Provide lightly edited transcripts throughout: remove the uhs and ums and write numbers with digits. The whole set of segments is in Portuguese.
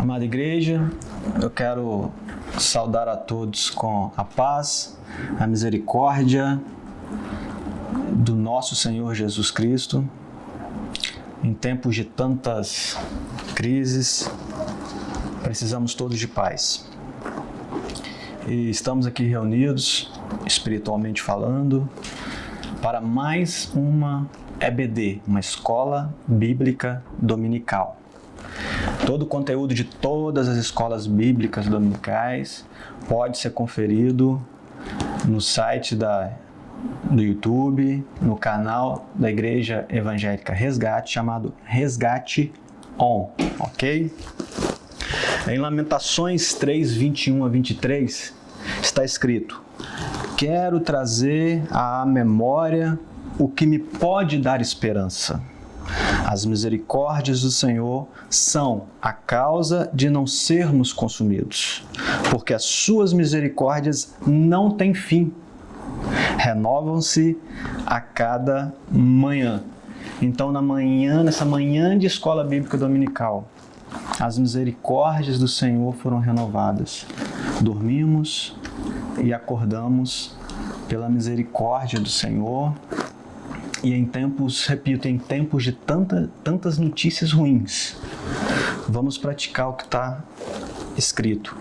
Amada igreja, eu quero saudar a todos com a paz, a misericórdia do nosso Senhor Jesus Cristo. Em tempos de tantas crises, precisamos todos de paz. E estamos aqui reunidos, espiritualmente falando, para mais uma EBD, uma Escola Bíblica Dominical. Todo o conteúdo de todas as escolas bíblicas pode ser conferido no site do YouTube, no canal da Igreja Evangélica Resgate, chamado Resgate On, ok? Em Lamentações 3, 21 a 23, está escrito: quero trazer à memória o que me pode dar esperança. As misericórdias do Senhor são a causa de não sermos consumidos, porque as suas misericórdias não têm fim, renovam-se a cada manhã. Então, nessa manhã de escola bíblica dominical, as misericórdias do Senhor foram renovadas. Dormimos e acordamos pela misericórdia do Senhor. E em tempos de tantas notícias ruins, vamos praticar o que está escrito.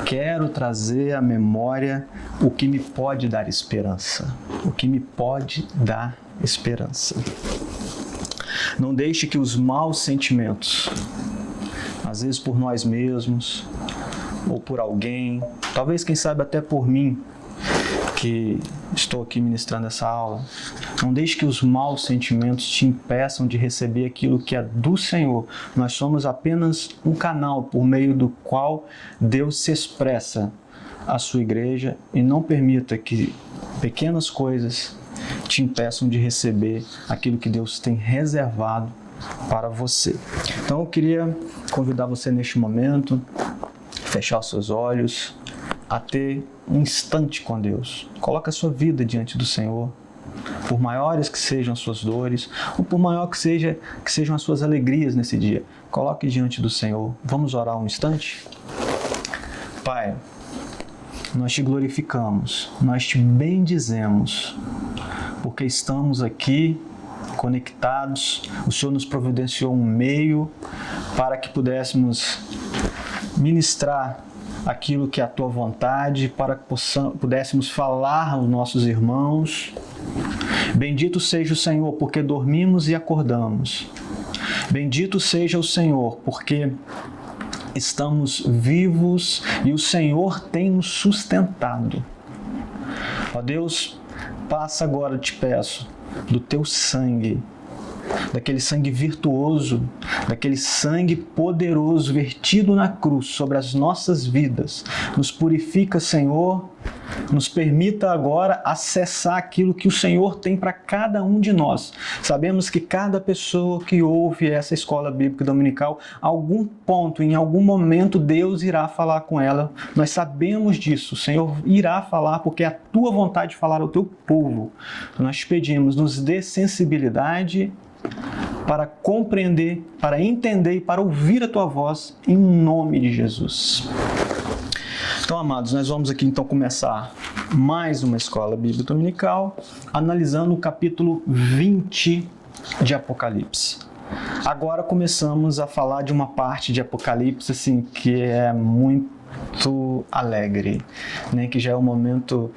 Quero trazer à memória o que me pode dar esperança. O que me pode dar esperança. Não deixe que os maus sentimentos, às vezes por nós mesmos, ou por alguém, talvez, quem sabe, até por mim, que estou aqui ministrando essa aula, não deixe que os maus sentimentos te impeçam de receber aquilo que é do Senhor. Nós somos apenas um canal por meio do qual Deus se expressa à sua igreja, e não permita que pequenas coisas te impeçam de receber aquilo que Deus tem reservado para você. Então eu queria convidar você neste momento, fechar os seus olhos, a ter um instante com Deus. Coloque a sua vida diante do Senhor. Por maiores que sejam as suas dores, ou por maior que sejam as suas alegrias nesse dia, coloque diante do Senhor. Vamos orar um instante? Pai, nós te glorificamos, nós te bendizemos, porque estamos aqui conectados. O Senhor nos providenciou um meio para que pudéssemos ministrar aquilo que é a tua vontade, para que pudéssemos falar aos nossos irmãos. Bendito seja o Senhor, porque dormimos e acordamos. Bendito seja o Senhor, porque estamos vivos e o Senhor tem nos sustentado. Ó Deus, passa agora, te peço, do teu sangue, daquele sangue virtuoso, daquele sangue poderoso vertido na cruz sobre as nossas vidas. Nos purifica, Senhor, nos permita agora acessar aquilo que o Senhor tem para cada um de nós. Sabemos que cada pessoa que ouve essa escola bíblica dominical, algum ponto, em algum momento, Deus irá falar com ela. Nós sabemos disso. O Senhor irá falar porque é a tua vontade de falar ao teu povo. Nós te pedimos, nos dê sensibilidade para compreender, para entender e para ouvir a tua voz, em nome de Jesus. Então, amados, nós vamos aqui então começar mais uma escola bíblica dominical, analisando o capítulo 20 de Apocalipse. Agora começamos a falar de uma parte de Apocalipse assim, que é muito alegre, né? Que já é o momento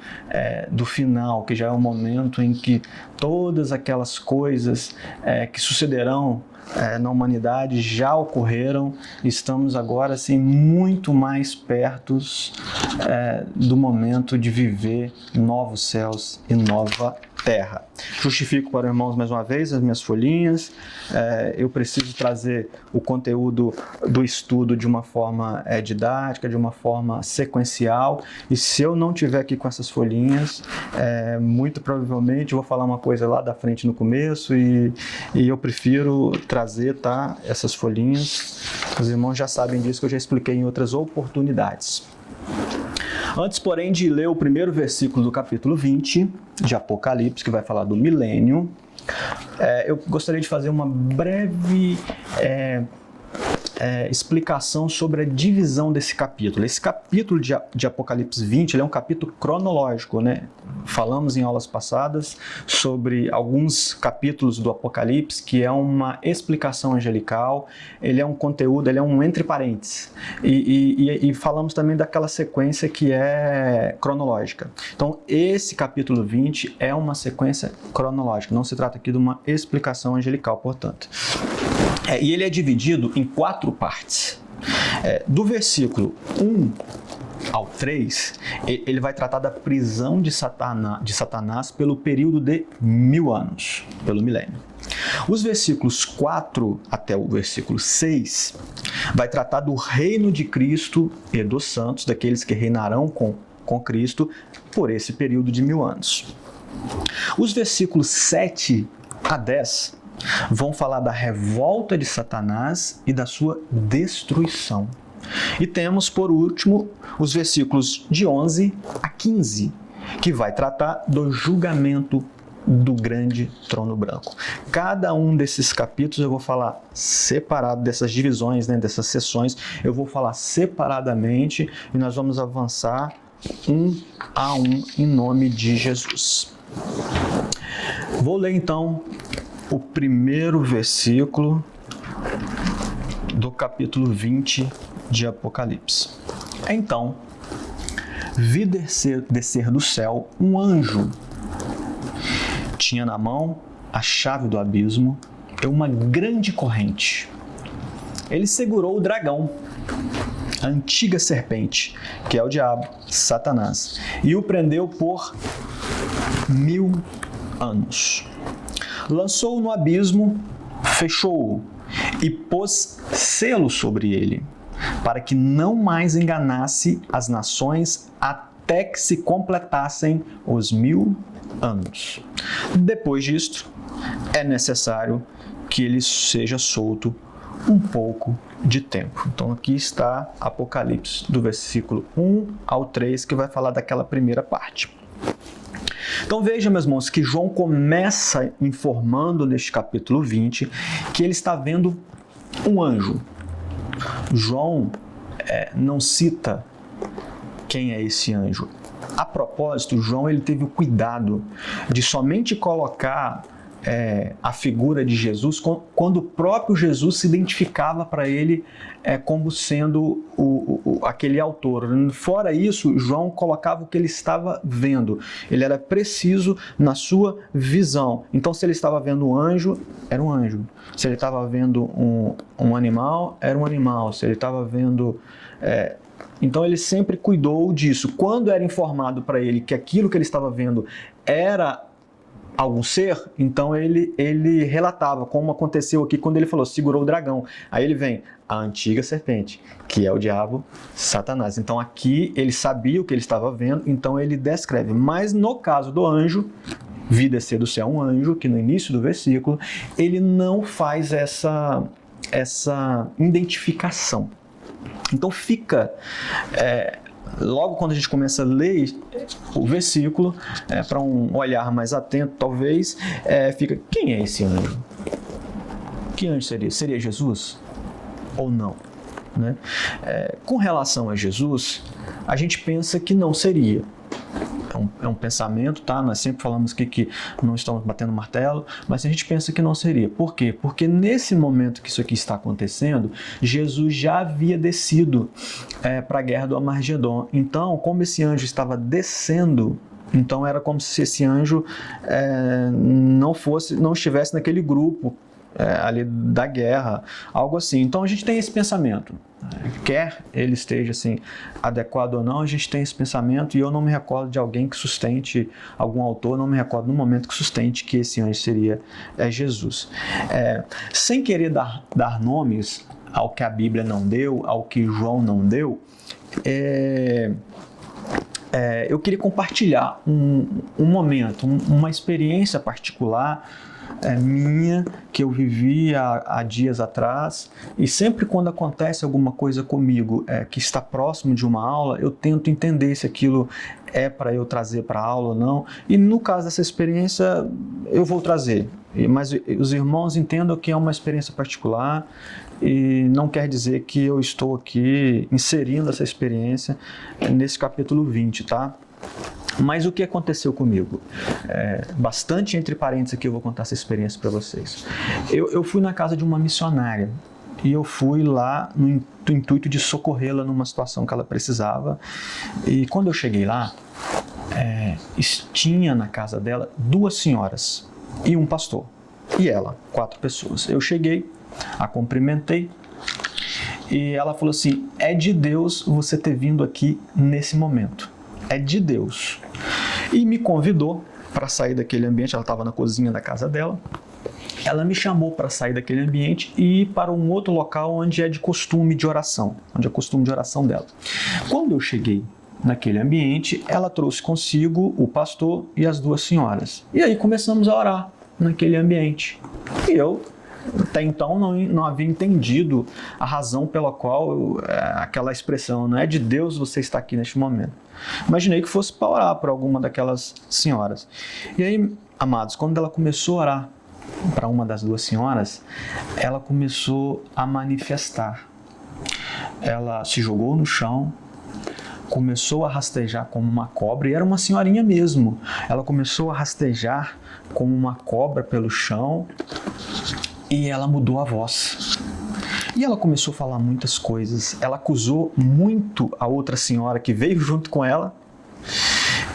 do final, que já é o momento em que todas aquelas coisas que sucederão na humanidade já ocorreram. Estamos agora assim, muito mais perto do momento de viver novos céus e nova terra. Justifico para os irmãos mais uma vez as minhas folhinhas. Eu preciso trazer o conteúdo do estudo de uma forma didática, de uma forma sequencial, e se eu não tiver aqui com essas folhinhas, muito provavelmente eu vou falar uma coisa lá da frente no começo, e eu prefiro trazer, tá, essas folhinhas. Os irmãos já sabem disso, que eu já expliquei em outras oportunidades. Antes, porém, de ler o primeiro versículo do capítulo 20 de Apocalipse, que vai falar do milênio, eu gostaria de fazer uma breve explicação sobre a divisão desse capítulo. Esse capítulo de Apocalipse 20 ele é um capítulo cronológico, né? Falamos em aulas passadas sobre alguns capítulos do Apocalipse, que é uma explicação angelical, ele é um conteúdo, ele é um entre parênteses. E falamos também daquela sequência que é cronológica. Então, esse capítulo 20 é uma sequência cronológica, não se trata aqui de uma explicação angelical, portanto. E ele é dividido em 4 partes. Do versículo 1 ao 3, ele vai tratar da prisão de Satanás pelo período de 1000 anos, pelo milênio. Os versículos 4 até o versículo 6 vai tratar do reino de Cristo e dos santos, daqueles que reinarão com Cristo por esse período de 1000 anos. Os versículos 7 a 10 vão falar da revolta de Satanás e da sua destruição. E temos, por último, os versículos de 11 a 15, que vai tratar do julgamento do grande trono branco. Cada um desses capítulos eu vou falar separado, dessas divisões, né, dessas sessões, eu vou falar separadamente e nós vamos avançar um a um em nome de Jesus. Vou ler então o primeiro versículo do capítulo 20 de Apocalipse. Então, vi descer do céu um anjo. Tinha na mão a chave do abismo e uma grande corrente. Ele segurou o dragão, a antiga serpente, que é o diabo, Satanás, e o prendeu por 1000 anos. Lançou-o no abismo, fechou-o e pôs selo sobre ele, para que não mais enganasse as nações até que se completassem os 1000 anos. Depois disto, é necessário que ele seja solto um pouco de tempo. Então aqui está Apocalipse, do versículo 1 ao 3, que vai falar daquela primeira parte. Então veja, meus irmãos, que João começa informando neste capítulo 20 que ele está vendo um anjo. João não cita quem é esse anjo. A propósito, João ele teve o cuidado de somente colocar a figura de Jesus quando o próprio Jesus se identificava para ele como sendo aquele autor. Fora isso, João colocava o que ele estava vendo. Ele era preciso na sua visão. Então, se ele estava vendo um anjo, era um anjo. Se ele estava vendo um animal, era um animal. Se ele estava vendo... Então, ele sempre cuidou disso. Quando era informado para ele que aquilo que ele estava vendo era algum ser, então ele relatava como aconteceu aqui quando ele falou, segurou o dragão. Aí ele vem, a antiga serpente, que é o diabo, Satanás. Então aqui ele sabia o que ele estava vendo, então ele descreve. Mas no caso do anjo, vi descer do céu um anjo, que no início do versículo, ele não faz essa identificação. Então fica... logo quando a gente começa a ler o versículo, para um olhar mais atento, talvez, fica, quem é esse anjo? Que anjo seria? Seria Jesus? Ou não? Né? Com relação a Jesus, a gente pensa que não seria. É um pensamento, tá? Nós sempre falamos que não estamos batendo martelo, mas a gente pensa que não seria. Por quê? Porque nesse momento que isso aqui está acontecendo, Jesus já havia descido para a guerra do Armagedon. Então, como esse anjo estava descendo, então era como se esse anjo não estivesse naquele grupo ali da guerra, algo assim. Então a gente tem esse pensamento, quer ele esteja assim adequado ou não, a gente tem esse pensamento, e eu não me recordo de alguém que sustente, algum autor, não me recordo no momento que sustente que esse anjo seria Jesus. Sem querer dar nomes ao que a Bíblia não deu, ao que João não deu, eu queria compartilhar um momento, uma experiência particular minha, que eu vivi há dias atrás, e sempre quando acontece alguma coisa comigo que está próximo de uma aula, eu tento entender se aquilo é para eu trazer para a aula ou não, e no caso dessa experiência eu vou trazer, mas os irmãos entendam que é uma experiência particular, e não quer dizer que eu estou aqui inserindo essa experiência nesse capítulo 20, tá? Mas o que aconteceu comigo? Bastante entre parênteses aqui eu vou contar essa experiência para vocês. Eu fui na casa de uma missionária e eu fui lá no intuito de socorrê-la numa situação que ela precisava. E quando eu cheguei lá, tinha na casa dela 2 senhoras e um pastor. E ela, 4 pessoas. Eu cheguei, a cumprimentei e ela falou assim: é de Deus você ter vindo aqui nesse momento. É de Deus. E me convidou para sair daquele ambiente. Ela estava na cozinha da casa dela. Ela me chamou para sair daquele ambiente e ir para um outro local onde é de costume de oração, onde é costume de oração dela. Quando eu cheguei naquele ambiente, ela trouxe consigo o pastor e as 2 senhoras. E aí começamos a orar naquele ambiente. E eu, até então, não havia entendido a razão pela qual aquela expressão, não é de Deus você está aqui neste momento. Imaginei que fosse para orar por alguma daquelas senhoras. E aí, amados, quando ela começou a orar para uma das 2 senhoras, ela começou a manifestar. Ela se jogou no chão, começou a rastejar como uma cobra, e era uma senhorinha mesmo. Ela começou a rastejar como uma cobra pelo chão e ela mudou a voz. E ela começou a falar muitas coisas. Ela acusou muito a outra senhora que veio junto com ela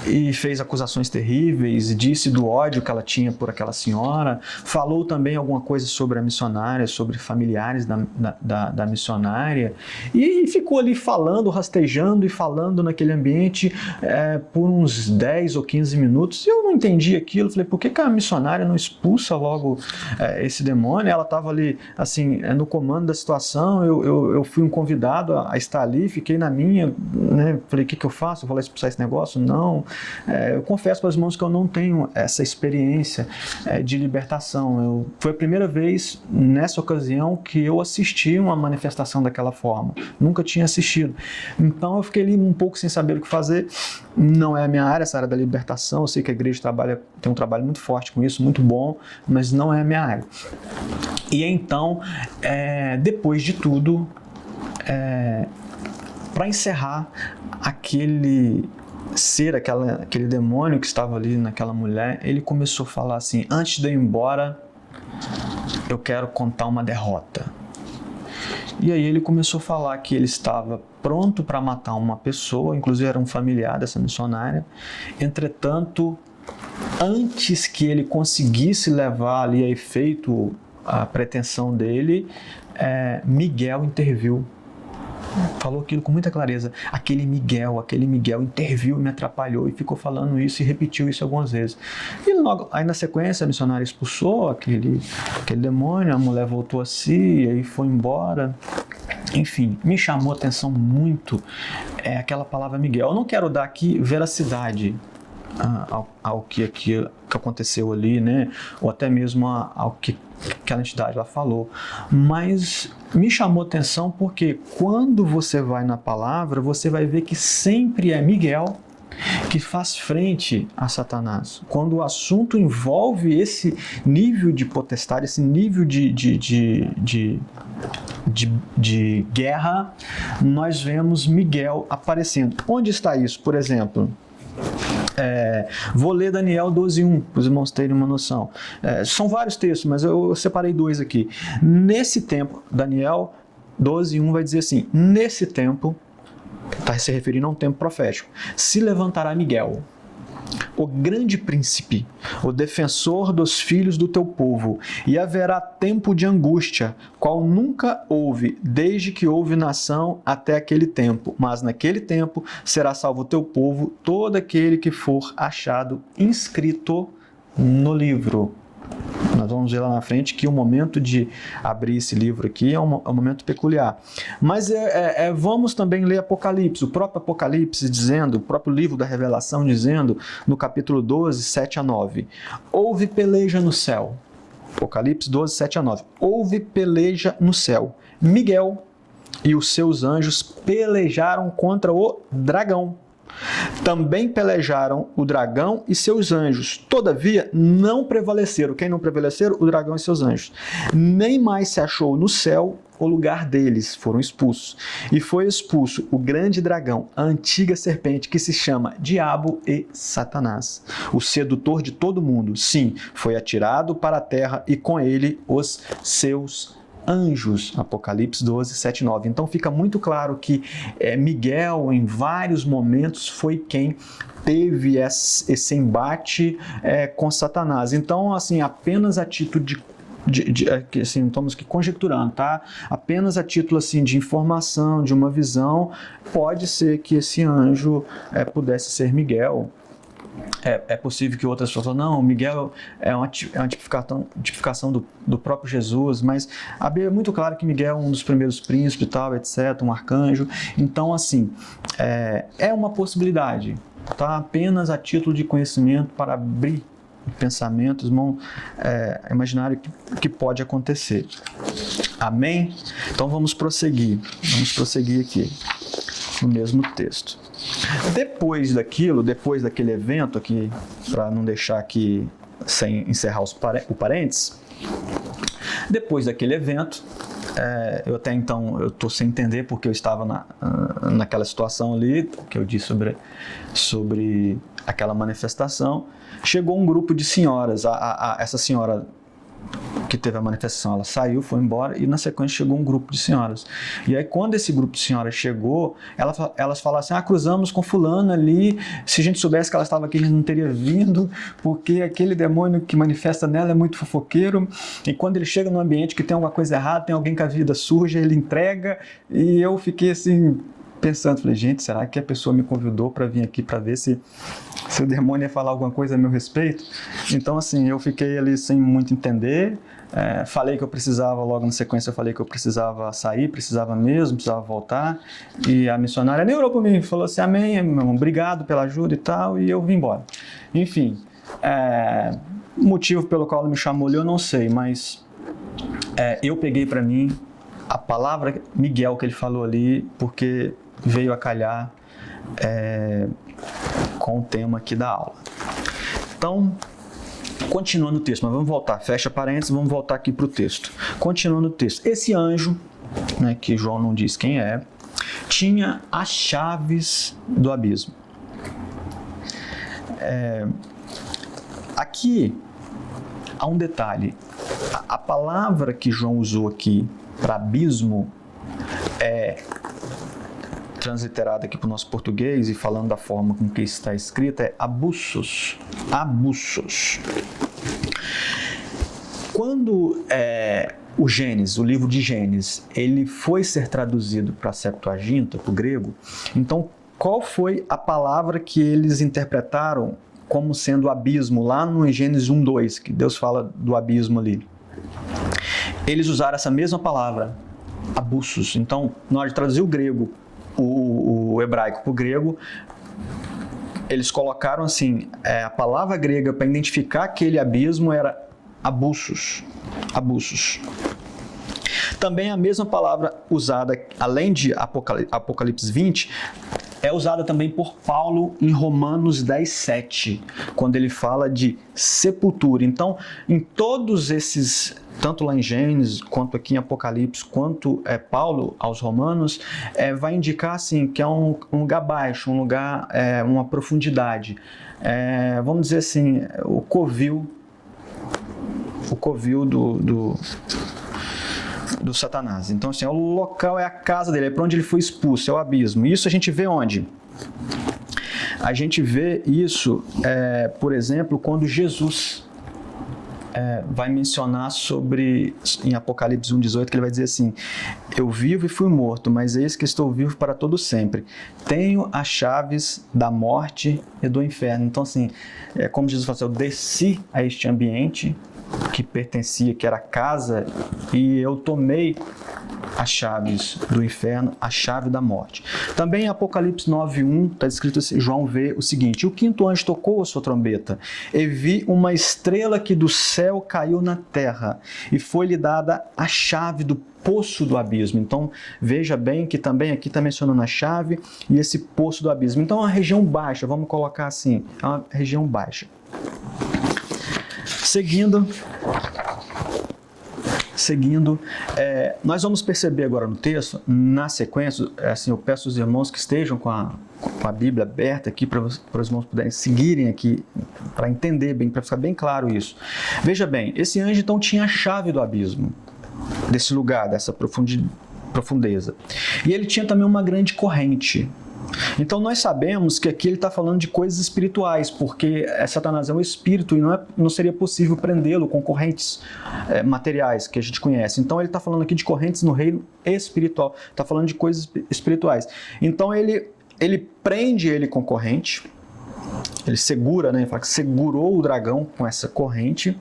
e fez acusações terríveis, disse do ódio que ela tinha por aquela senhora, falou também alguma coisa sobre a missionária, sobre familiares da missionária, e ficou ali falando, rastejando e falando naquele ambiente por uns 10 ou 15 minutos. E eu não entendi aquilo, falei, por que a missionária não expulsa logo esse demônio? Ela estava ali, assim, no comando da situação, eu fui um convidado a estar ali, fiquei na minha, né? Falei, o que eu faço? Eu vou lá expulsar esse negócio? Não. Eu confesso para os irmãos que eu não tenho essa experiência de libertação. Foi a primeira vez nessa ocasião que eu assisti uma manifestação daquela forma. Nunca tinha assistido. Então eu fiquei ali um pouco sem saber o que fazer. Não é a minha área, essa área da libertação. Eu sei que a igreja tem um trabalho muito forte com isso, muito bom, mas não é a minha área. E então, depois de tudo, para encerrar aquele demônio que estava ali naquela mulher, ele começou a falar assim: antes de eu ir embora, eu quero contar uma derrota. E aí ele começou a falar que ele estava pronto para matar uma pessoa, inclusive era um familiar dessa missionária. Entretanto, antes que ele conseguisse levar ali a efeito a pretensão dele, Miguel interviu. Falou aquilo com muita clareza. Aquele Miguel interviu e me atrapalhou, e ficou falando isso e repetiu isso algumas vezes. E logo, aí na sequência a missionária expulsou aquele demônio, a mulher voltou a si e aí foi embora. Enfim, me chamou a atenção muito aquela palavra Miguel. Eu não quero dar aqui veracidade ao que aconteceu ali, né? Ou até mesmo ao que aquela entidade lá falou, mas me chamou a atenção porque quando você vai na palavra, você vai ver que sempre é Miguel que faz frente a Satanás. Quando o assunto envolve esse nível de potestade, esse nível de guerra, nós vemos Miguel aparecendo. Onde está isso, por exemplo? Vou ler Daniel 12:1, para os irmãos terem uma noção. São vários textos, mas eu separei 2 aqui. Nesse tempo, Daniel 12:1 vai dizer assim: nesse tempo, está se referindo a um tempo profético, se levantará Miguel, o grande príncipe, o defensor dos filhos do teu povo, e haverá tempo de angústia, qual nunca houve, desde que houve nação até aquele tempo. Mas naquele tempo será salvo o teu povo, todo aquele que for achado inscrito no livro. Nós vamos ver lá na frente que o momento de abrir esse livro aqui é um momento peculiar. Mas vamos também ler Apocalipse, o próprio Apocalipse dizendo, o próprio livro da Revelação dizendo, no capítulo 12, 7-9, houve peleja no céu. Apocalipse 12, 7-9, houve peleja no céu. Miguel e os seus anjos pelejaram contra o dragão. Também pelejaram o dragão e seus anjos. Todavia, não prevaleceram. Quem não prevaleceram? O dragão e seus anjos. Nem mais se achou no céu o lugar deles. Foram expulsos. E foi expulso o grande dragão, a antiga serpente, que se chama Diabo e Satanás, o sedutor de todo mundo. Sim, foi atirado para a terra e com ele os seus anjos. Apocalipse 12, 7 e 9. Então fica muito claro que Miguel, em vários momentos, foi quem teve esse embate com Satanás. Então, assim, apenas a título assim, estamos aqui conjecturando, tá? Apenas a título assim, de informação, de uma visão, pode ser que esse anjo pudesse ser Miguel. É possível que outras pessoas falem, não, Miguel é uma tipificação do próprio Jesus, mas a Bíblia é muito claro que Miguel é um dos primeiros príncipes e tal, etc., um arcanjo. Então, assim, é uma possibilidade, tá? Apenas a título de conhecimento para abrir pensamentos, imaginário que pode acontecer. Amém? Então vamos prosseguir aqui no mesmo texto. Depois daquele evento aqui, para não deixar aqui sem encerrar o parênteses, depois daquele evento, eu até então estou sem entender porque eu estava naquela situação ali, que eu disse sobre aquela manifestação. Chegou um grupo de senhoras, essa senhora que teve a manifestação, ela saiu, foi embora, e na sequência chegou um grupo de senhoras. E aí quando esse grupo de senhoras chegou, elas falaram assim, cruzamos com fulana ali, se a gente soubesse que ela estava aqui, a gente não teria vindo, porque aquele demônio que manifesta nela é muito fofoqueiro, e quando ele chega num ambiente que tem alguma coisa errada, tem alguém com a vida suja, ele entrega, e eu fiquei assim, pensando, falei, gente, será que a pessoa me convidou para vir aqui para ver se o demônio ia falar alguma coisa a meu respeito? Então, assim, eu fiquei ali sem muito entender, falei que eu precisava, logo na sequência eu falei que eu precisava sair, precisava voltar, e a missionária nem orou por mim, falou assim, amém, irmão, obrigado pela ajuda e tal, e eu vim embora. Enfim, o motivo pelo qual ela me chamou ali eu não sei, mas eu peguei para mim a palavra Miguel que ele falou ali, porque veio a calhar com o tema aqui da aula. Então, continuando o texto, mas vamos voltar, fecha parênteses, vamos voltar aqui para o texto. Continuando o texto, esse anjo, que João não diz quem tinha as chaves do abismo. Aqui há um detalhe, a palavra que João usou aqui para abismo transliterada aqui para o nosso português e falando da forma com que está escrita, é abussos. Abussos. Quando o Gênesis, o livro de Gênesis, ele foi ser traduzido para a Septuaginta, para o grego, então qual foi a palavra que eles interpretaram como sendo abismo lá no Gênesis 1:2, que Deus fala do abismo ali? Eles usaram essa mesma palavra, abussos. Então, na hora de traduzir o grego, o hebraico para o grego, eles colocaram assim, a palavra grega para identificar aquele abismo era abussos. Abussos. Também a mesma palavra usada, além de Apocalipse 20, é usada também por Paulo em Romanos 10:7, quando ele fala de sepultura. Então, em todos esses, tanto lá em Gênesis, quanto aqui em Apocalipse, quanto Paulo aos Romanos, vai indicar assim, que é um lugar baixo, um lugar, uma profundidade. Vamos dizer assim, o covil do Satanás. Então, assim, o local é a casa dele, é para onde ele foi expulso, é o abismo. Isso a gente vê onde? A gente vê isso, por exemplo, quando Jesus vai mencionar sobre, em Apocalipse 1:18, que ele vai dizer assim, eu vivo e fui morto, mas eis que estou vivo para todo sempre. Tenho as chaves da morte e do inferno. Então, assim, como Jesus fala, eu desci a este ambiente que pertencia, que era casa, e eu tomei as chaves do inferno, a chave da morte. Também em Apocalipse 9:1 está escrito assim, João vê o seguinte: o quinto anjo tocou a sua trombeta e vi uma estrela que do céu caiu na terra e foi-lhe dada a chave do poço do abismo. Então veja bem que também aqui está mencionando a chave e esse poço do abismo. Então é uma região baixa, vamos colocar assim, é uma região baixa. Seguindo, nós vamos perceber agora no texto, na sequência, assim, eu peço aos irmãos que estejam com a Bíblia aberta aqui, para os irmãos puderem seguirem aqui, para entender bem, para ficar bem claro isso. Veja bem, esse anjo então tinha a chave do abismo, desse lugar, dessa profundeza. E ele tinha também uma grande corrente. Então nós sabemos que aqui ele está falando de coisas espirituais, porque Satanás é um espírito e não seria possível prendê-lo com correntes materiais que a gente conhece. Então ele está falando aqui de correntes no reino espiritual, está falando de coisas espirituais. Então ele prende ele com corrente, ele segura, né? Ele fala que segurou o dragão com essa corrente,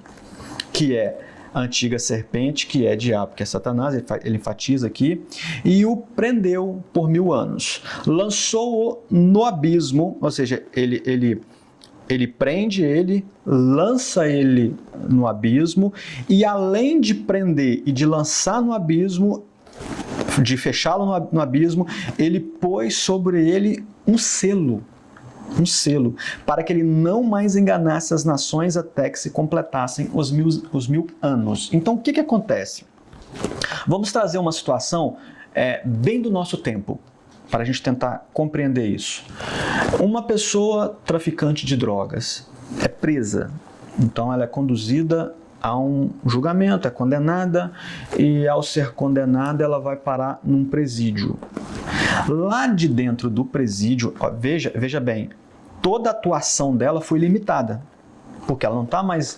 que é a antiga serpente, que é diabo, que é Satanás, ele enfatiza aqui, e o prendeu por 1000 anos. Lançou-o no abismo, ou seja, ele prende ele, lança ele no abismo, e além de prender e de lançar no abismo, de fechá-lo no abismo, ele pôs sobre ele um selo, para que ele não mais enganasse as nações até que se completassem os mil anos. Então, o que acontece? Vamos trazer uma situação bem do nosso tempo, para a gente tentar compreender isso. Uma pessoa traficante de drogas é presa, então ela é conduzida a um julgamento, é condenada, e ao ser condenada ela vai parar num presídio. Lá de dentro do presídio, veja bem, toda a atuação dela foi limitada, porque ela não está mais,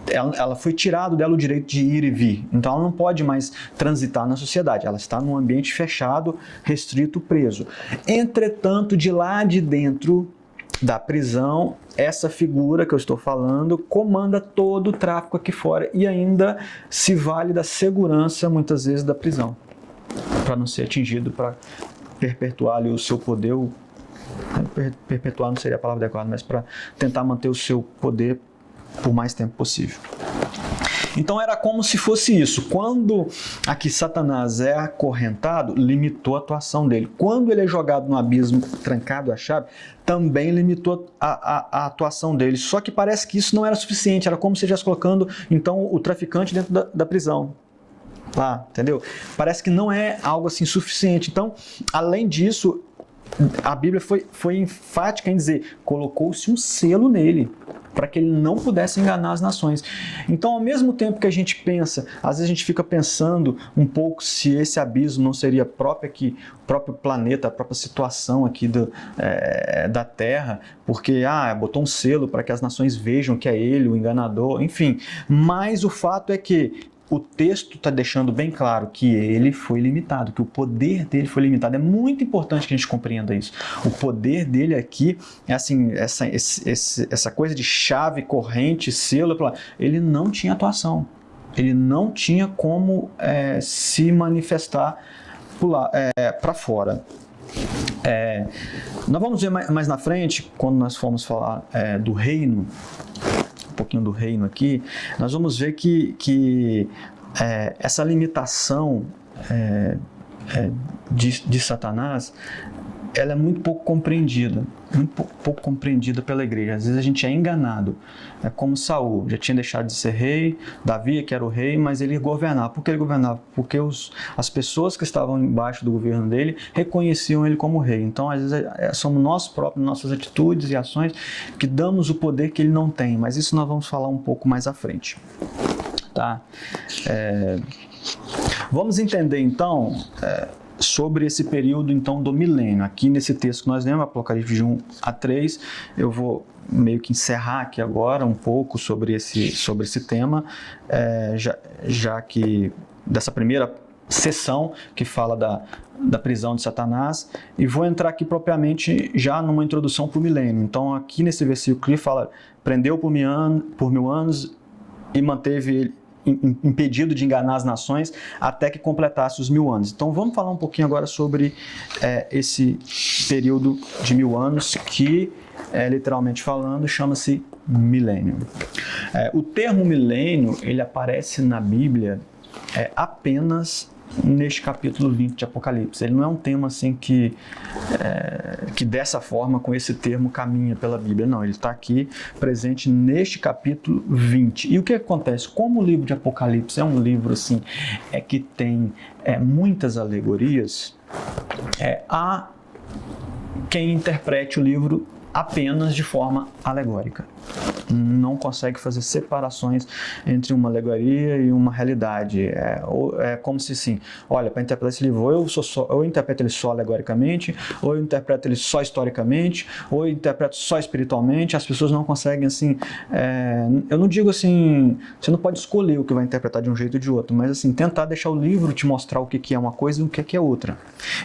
ela foi tirado dela o direito de ir e vir, então ela não pode mais transitar na sociedade, ela está num ambiente fechado, restrito, preso. Entretanto, de lá de dentro da prisão, essa figura que eu estou falando comanda todo o tráfico aqui fora e ainda se vale da segurança, muitas vezes, da prisão, para não ser atingido, para perpetuar ali o seu poder. Perpetuar não seria a palavra adequada, mas para tentar manter o seu poder por mais tempo possível. Então era como se fosse isso. Quando aqui Satanás é acorrentado, limitou a atuação dele. Quando ele é jogado no abismo, trancado a chave, também limitou a atuação dele. Só que parece que isso não era suficiente. Era como se estivesse colocando então o traficante dentro da prisão. Lá, entendeu? Parece que não é algo assim suficiente. Então, além disso, a Bíblia foi enfática em dizer, colocou-se um selo nele, para que ele não pudesse enganar as nações. Então, ao mesmo tempo que a gente pensa, às vezes a gente fica pensando um pouco se esse abismo não seria o próprio planeta, a própria situação aqui da Terra, porque botou um selo para que as nações vejam que é ele, o enganador, enfim. Mas o fato é que o texto está deixando bem claro que ele foi limitado, que o poder dele foi limitado. É muito importante que a gente compreenda isso. O poder dele aqui é assim, essa coisa de chave, corrente, selo, ele não tinha atuação. Ele não tinha como se manifestar para fora. Nós vamos ver mais na frente, quando nós formos falar do reino, pouquinho do reino aqui, nós vamos ver que essa limitação de Satanás, ela é muito pouco compreendida pela igreja. Às vezes a gente é enganado. É como Saul, já tinha deixado de ser rei, Davi que era o rei, mas ele governava. Por que ele governava? Porque as pessoas que estavam embaixo do governo dele reconheciam ele como rei. Então, às vezes, somos nós próprios, nossas atitudes e ações, que damos o poder que ele não tem. Mas isso nós vamos falar um pouco mais à frente. Tá? Vamos entender, então, sobre esse período então do milênio. Aqui nesse texto que nós lemos, Apocalipse de 1 a 3, eu vou meio que encerrar aqui agora um pouco sobre esse tema, já que dessa primeira sessão que fala da prisão de Satanás, e vou entrar aqui propriamente já numa introdução para o milênio. Então aqui nesse versículo ele fala, prendeu por 1000 anos e manteve ele impedido de enganar as nações até que completasse os 1000 anos. Então vamos falar um pouquinho agora sobre esse período de 1000 anos que, literalmente falando, chama-se milênio. O termo milênio, ele aparece na Bíblia apenas neste capítulo 20 de Apocalipse. Ele não é um tema assim que dessa forma, com esse termo, caminha pela Bíblia. Não, ele está aqui presente neste capítulo 20. E o que acontece? Como o livro de Apocalipse é um livro assim, que tem muitas alegorias, há quem interprete o livro apenas de forma alegórica. Não consegue fazer separações entre uma alegoria e uma realidade. É como se assim, olha, para interpretar esse livro, ou eu interpreto ele só alegoricamente, ou eu interpreto ele só historicamente, ou eu interpreto só espiritualmente. As pessoas não conseguem assim, eu não digo assim, você não pode escolher o que vai interpretar de um jeito ou de outro, mas assim, tentar deixar o livro te mostrar o que é uma coisa e o que é outra.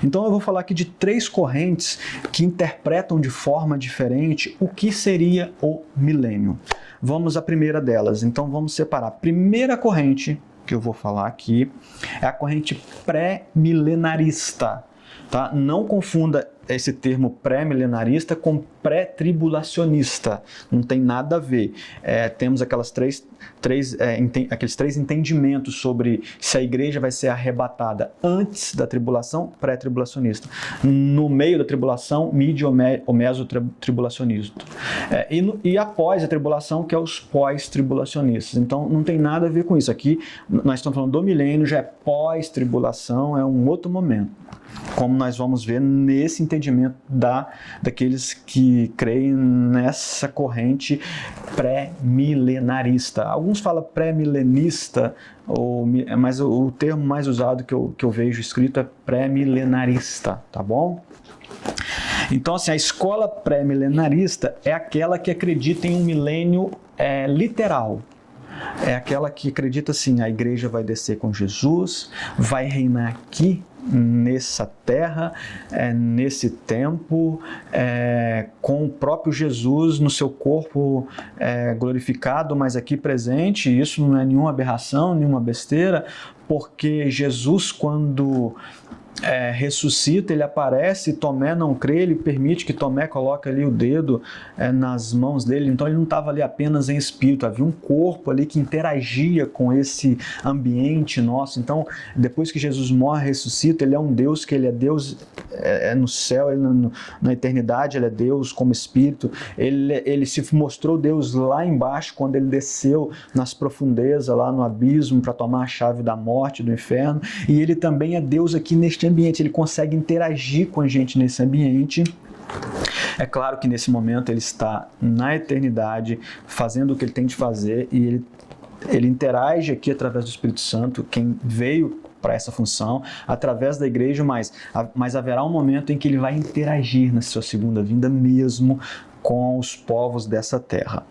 Então eu vou falar aqui de 3 correntes que interpretam de forma diferente o que seria o milênio. Vamos à primeira delas. Então vamos separar. A primeira corrente que eu vou falar aqui é a corrente pré-milenarista. Tá? Não confunda esse termo pré-milenarista com pré-tribulacionista. Não tem nada a ver. Temos aqueles três entendimentos sobre se a igreja vai ser arrebatada antes da tribulação, pré-tribulacionista. No meio da tribulação, mid ou meso-tribulacionista. E após a tribulação, que é os pós-tribulacionistas. Então, não tem nada a ver com isso. Aqui, nós estamos falando do milênio, já é pós-tribulação, é um outro momento. Como nós vamos ver nesse entendimento daqueles que creem nessa corrente pré-milenarista. Alguns falam pré-milenista, mas o termo mais usado que eu vejo escrito é pré-milenarista, tá bom? Então, assim, a escola pré-milenarista é aquela que acredita em um milênio literal. É aquela que acredita assim, a igreja vai descer com Jesus, vai reinar aqui nessa terra, nesse tempo, com o próprio Jesus no seu corpo glorificado, mas aqui presente. Isso não é nenhuma aberração, nenhuma besteira, porque Jesus, quando ressuscita, ele aparece e Tomé não crê, ele permite que Tomé coloque ali o dedo nas mãos dele. Então ele não estava ali apenas em espírito, havia um corpo ali que interagia com esse ambiente nosso. Então, depois que Jesus morre e ressuscita, ele é um Deus, que ele é Deus no céu, ele na eternidade, ele é Deus como espírito. Ele se mostrou Deus lá embaixo, quando ele desceu nas profundezas, lá no abismo, para tomar a chave da morte, do inferno. E ele também é Deus aqui neste ambiente, ele consegue interagir com a gente nesse ambiente. É claro que nesse momento ele está na eternidade, fazendo o que ele tem de fazer, e ele interage aqui através do Espírito Santo, quem veio para essa função, através da igreja, mas haverá um momento em que ele vai interagir na sua segunda vinda mesmo com os povos dessa terra.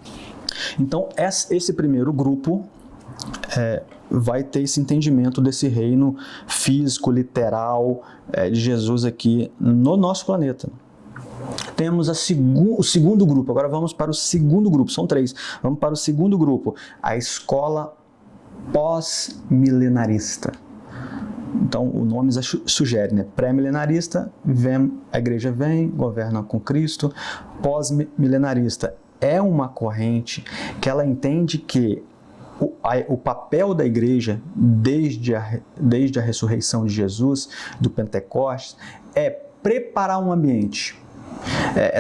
Então, esse primeiro grupo vai ter esse entendimento desse reino físico, literal, de Jesus aqui no nosso planeta. Temos o segundo grupo. Agora vamos para o segundo grupo. São 3. Vamos para o segundo grupo. A escola pós-milenarista. Então, o nome já sugere, né? Pré-milenarista, a igreja vem, governa com Cristo. Pós-milenarista é uma corrente que ela entende que o papel da igreja, desde a ressurreição de Jesus, do Pentecostes, é preparar um ambiente.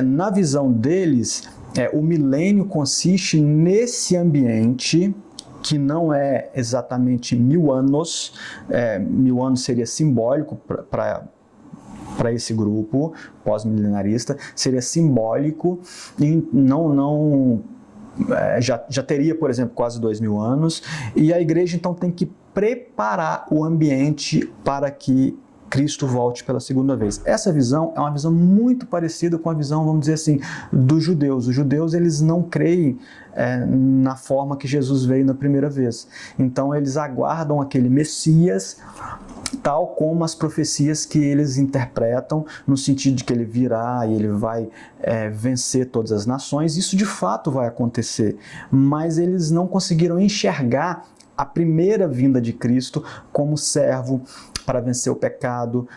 Na visão deles, o milênio consiste nesse ambiente, que não é exatamente 1000 anos. 1000 anos seria simbólico para esse grupo pós-milenarista, seria simbólico e já teria, por exemplo, quase 2000 anos, e a igreja então tem que preparar o ambiente para que Cristo volte pela segunda vez. Essa visão é uma visão muito parecida com a visão, vamos dizer assim, dos judeus. Os judeus, eles não creem na forma que Jesus veio na primeira vez. Então, eles aguardam aquele Messias, tal como as profecias que eles interpretam, no sentido de que ele virá e ele vai vencer todas as nações. Isso de fato vai acontecer, mas eles não conseguiram enxergar a primeira vinda de Cristo como servo para vencer o pecado.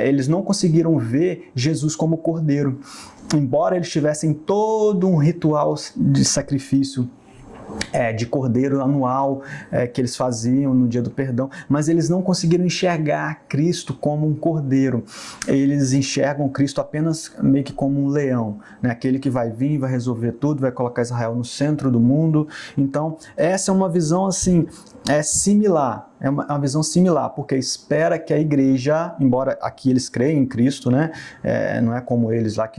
Eles não conseguiram ver Jesus como cordeiro. Embora eles tivessem todo um ritual de sacrifício, de cordeiro anual que eles faziam no dia do perdão, mas eles não conseguiram enxergar Cristo como um cordeiro. Eles enxergam Cristo apenas meio que como um leão, né? Aquele que vai vir, vai resolver tudo, vai colocar Israel no centro do mundo. Então, essa é uma visão assim, similar, é uma visão similar, porque espera que a igreja, embora aqui eles creem em Cristo, né? Não é como eles lá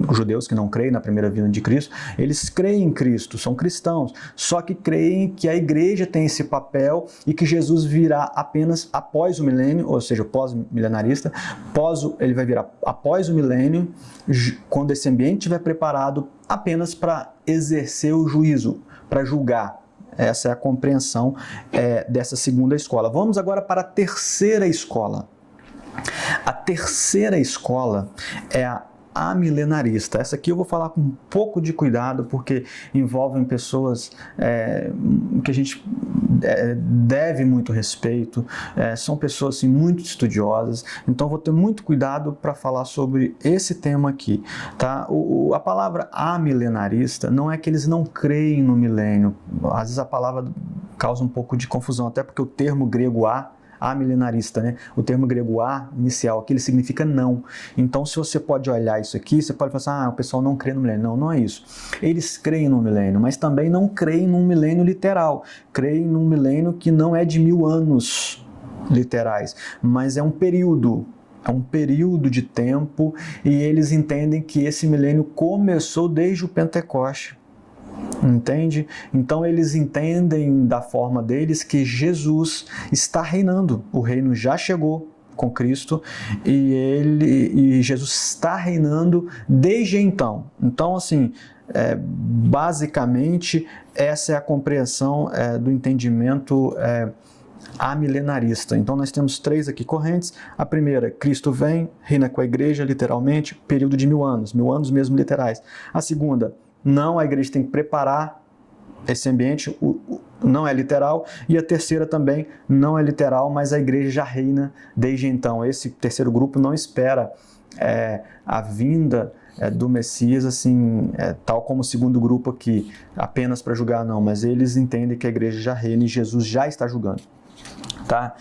os judeus que não creem na primeira vinda de Cristo, eles creem em Cristo, são cristãos, só que creem que a igreja tem esse papel e que Jesus virá apenas após o milênio, ou seja, pós-milenarista, ele vai virar após o milênio, quando esse ambiente estiver preparado apenas para exercer o juízo, para julgar. Essa é a compreensão dessa segunda escola. Vamos agora para a terceira escola. A terceira escola é a amilenarista. Essa aqui eu vou falar com um pouco de cuidado, porque envolvem pessoas que a gente deve muito respeito, são pessoas assim, muito estudiosas, então vou ter muito cuidado para falar sobre esse tema aqui. Tá? A palavra amilenarista não é que eles não creem no milênio, às vezes a palavra causa um pouco de confusão, até porque o termo grego amilenarista, né? O termo grego inicial aqui, ele significa não. Então, se você pode olhar isso aqui, você pode falar assim, o pessoal não crê no milênio. Não, não é isso. Eles creem no milênio, mas também não creem num milênio literal. Creem num milênio que não é de 1000 anos literais, mas é um período de tempo, e eles entendem que esse milênio começou desde o Pentecoste. Entende? Então eles entendem da forma deles que Jesus está reinando. O reino já chegou com Cristo e Jesus está reinando desde então. Então, assim, basicamente essa é a compreensão do entendimento amilenarista. Então nós temos 3 aqui correntes. A primeira, Cristo vem, reina com a igreja, literalmente, período de 1000 anos, 1000 anos mesmo literais. A segunda, não, a igreja tem que preparar esse ambiente, não é literal. E a terceira também não é literal, mas a igreja já reina desde então. Esse terceiro grupo não espera a vinda do Messias, assim, tal como o segundo grupo aqui, apenas para julgar, não, mas eles entendem que a igreja já reina e Jesus já está julgando. Tá?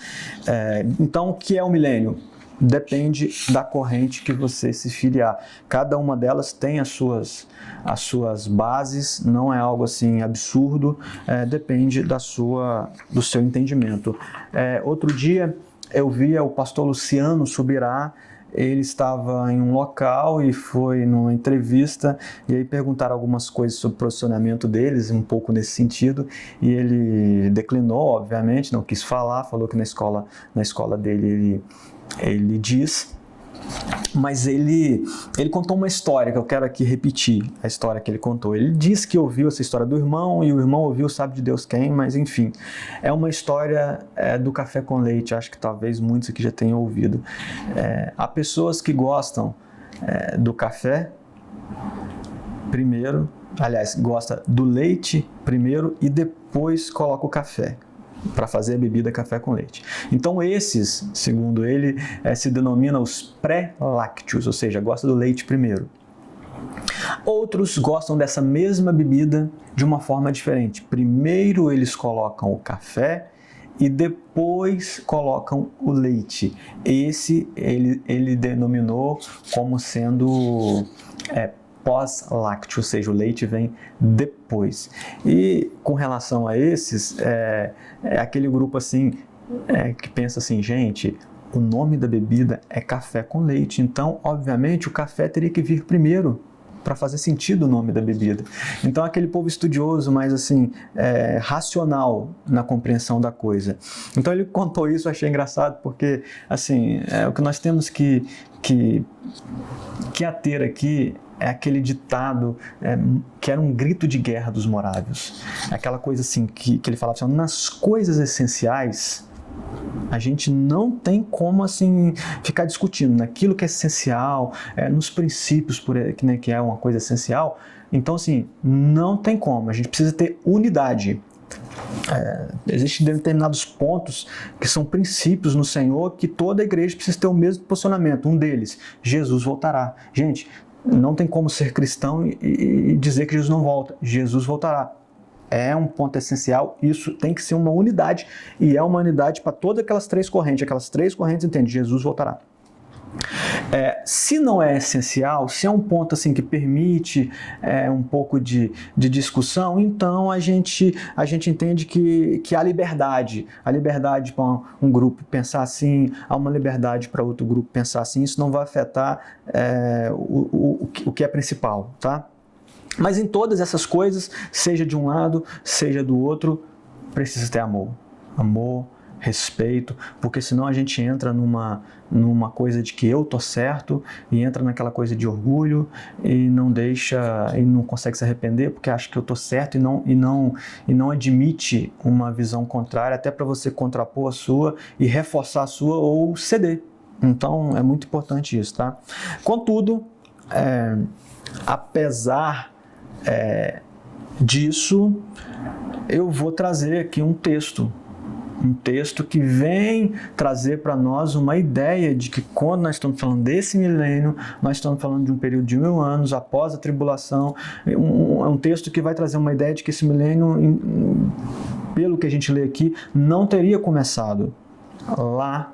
Então, o que é o milênio? Depende da corrente que você se filiar. Cada uma delas tem as suas bases, não é algo assim absurdo, depende do seu entendimento. Outro dia eu via o pastor Luciano Subirá. Ele estava em um local e foi numa entrevista, e aí perguntaram algumas coisas sobre o posicionamento deles, um pouco nesse sentido, e ele declinou, obviamente, não quis falar, falou que na escola dele ele diz, mas ele contou uma história que eu quero aqui repetir, a história que ele contou. Ele disse que ouviu essa história do irmão, e o irmão ouviu, sabe de Deus quem, mas enfim, é uma história do café com leite. Acho que talvez muitos aqui já tenham ouvido. Há pessoas que gostam do café primeiro, aliás, gosta do leite primeiro e depois coloca o café para fazer a bebida café com leite. Então esses, segundo ele, se denominam os pré-lácteos, ou seja, gosta do leite primeiro. Outros gostam dessa mesma bebida de uma forma diferente. Primeiro eles colocam o café e depois colocam o leite. Esse ele denominou como sendo pós-lácteo, ou seja, o leite vem depois. E com relação a esses, é aquele grupo assim que pensa assim, gente, o nome da bebida é café com leite, então, obviamente, o café teria que vir primeiro para fazer sentido o nome da bebida. Então, aquele povo estudioso, mas assim, racional na compreensão da coisa. Então, ele contou isso, eu achei engraçado, porque, assim, o que nós temos que ater aqui é aquele ditado que era um grito de guerra dos morávios. Aquela coisa assim que ele falava assim, nas coisas essenciais, a gente não tem como assim ficar discutindo naquilo que é essencial, nos princípios, que é uma coisa essencial. Então, assim, não tem como. A gente precisa ter unidade. Existem determinados pontos que são princípios no Senhor que toda a igreja precisa ter o mesmo posicionamento. Um deles, Jesus voltará. Gente, não tem como ser cristão e dizer que Jesus não volta. Jesus voltará. É um ponto essencial, isso tem que ser uma unidade, e é uma unidade para todas aquelas três correntes. Aquelas três correntes entendem, Jesus voltará. Se não é essencial, se é um ponto assim que permite um pouco de discussão, então a gente entende que há liberdade para um grupo pensar assim, há uma liberdade para outro grupo pensar assim. Isso não vai afetar o que é principal, tá? Mas em todas essas coisas, seja de um lado, seja do outro, precisa ter amor. Amor, respeito, porque senão a gente entra numa coisa de que eu tô certo, e entra naquela coisa de orgulho, e não consegue se arrepender porque acha que eu tô certo e não admite uma visão contrária, até para você contrapor a sua e reforçar a sua ou ceder. Então é muito importante isso, tá? Contudo, apesar disso, eu vou trazer aqui um texto que vem trazer para nós uma ideia de que quando nós estamos falando desse milênio, nós estamos falando de um período de 1000 anos após a tribulação. É um texto que vai trazer uma ideia de que esse milênio, pelo que a gente lê aqui, não teria começado lá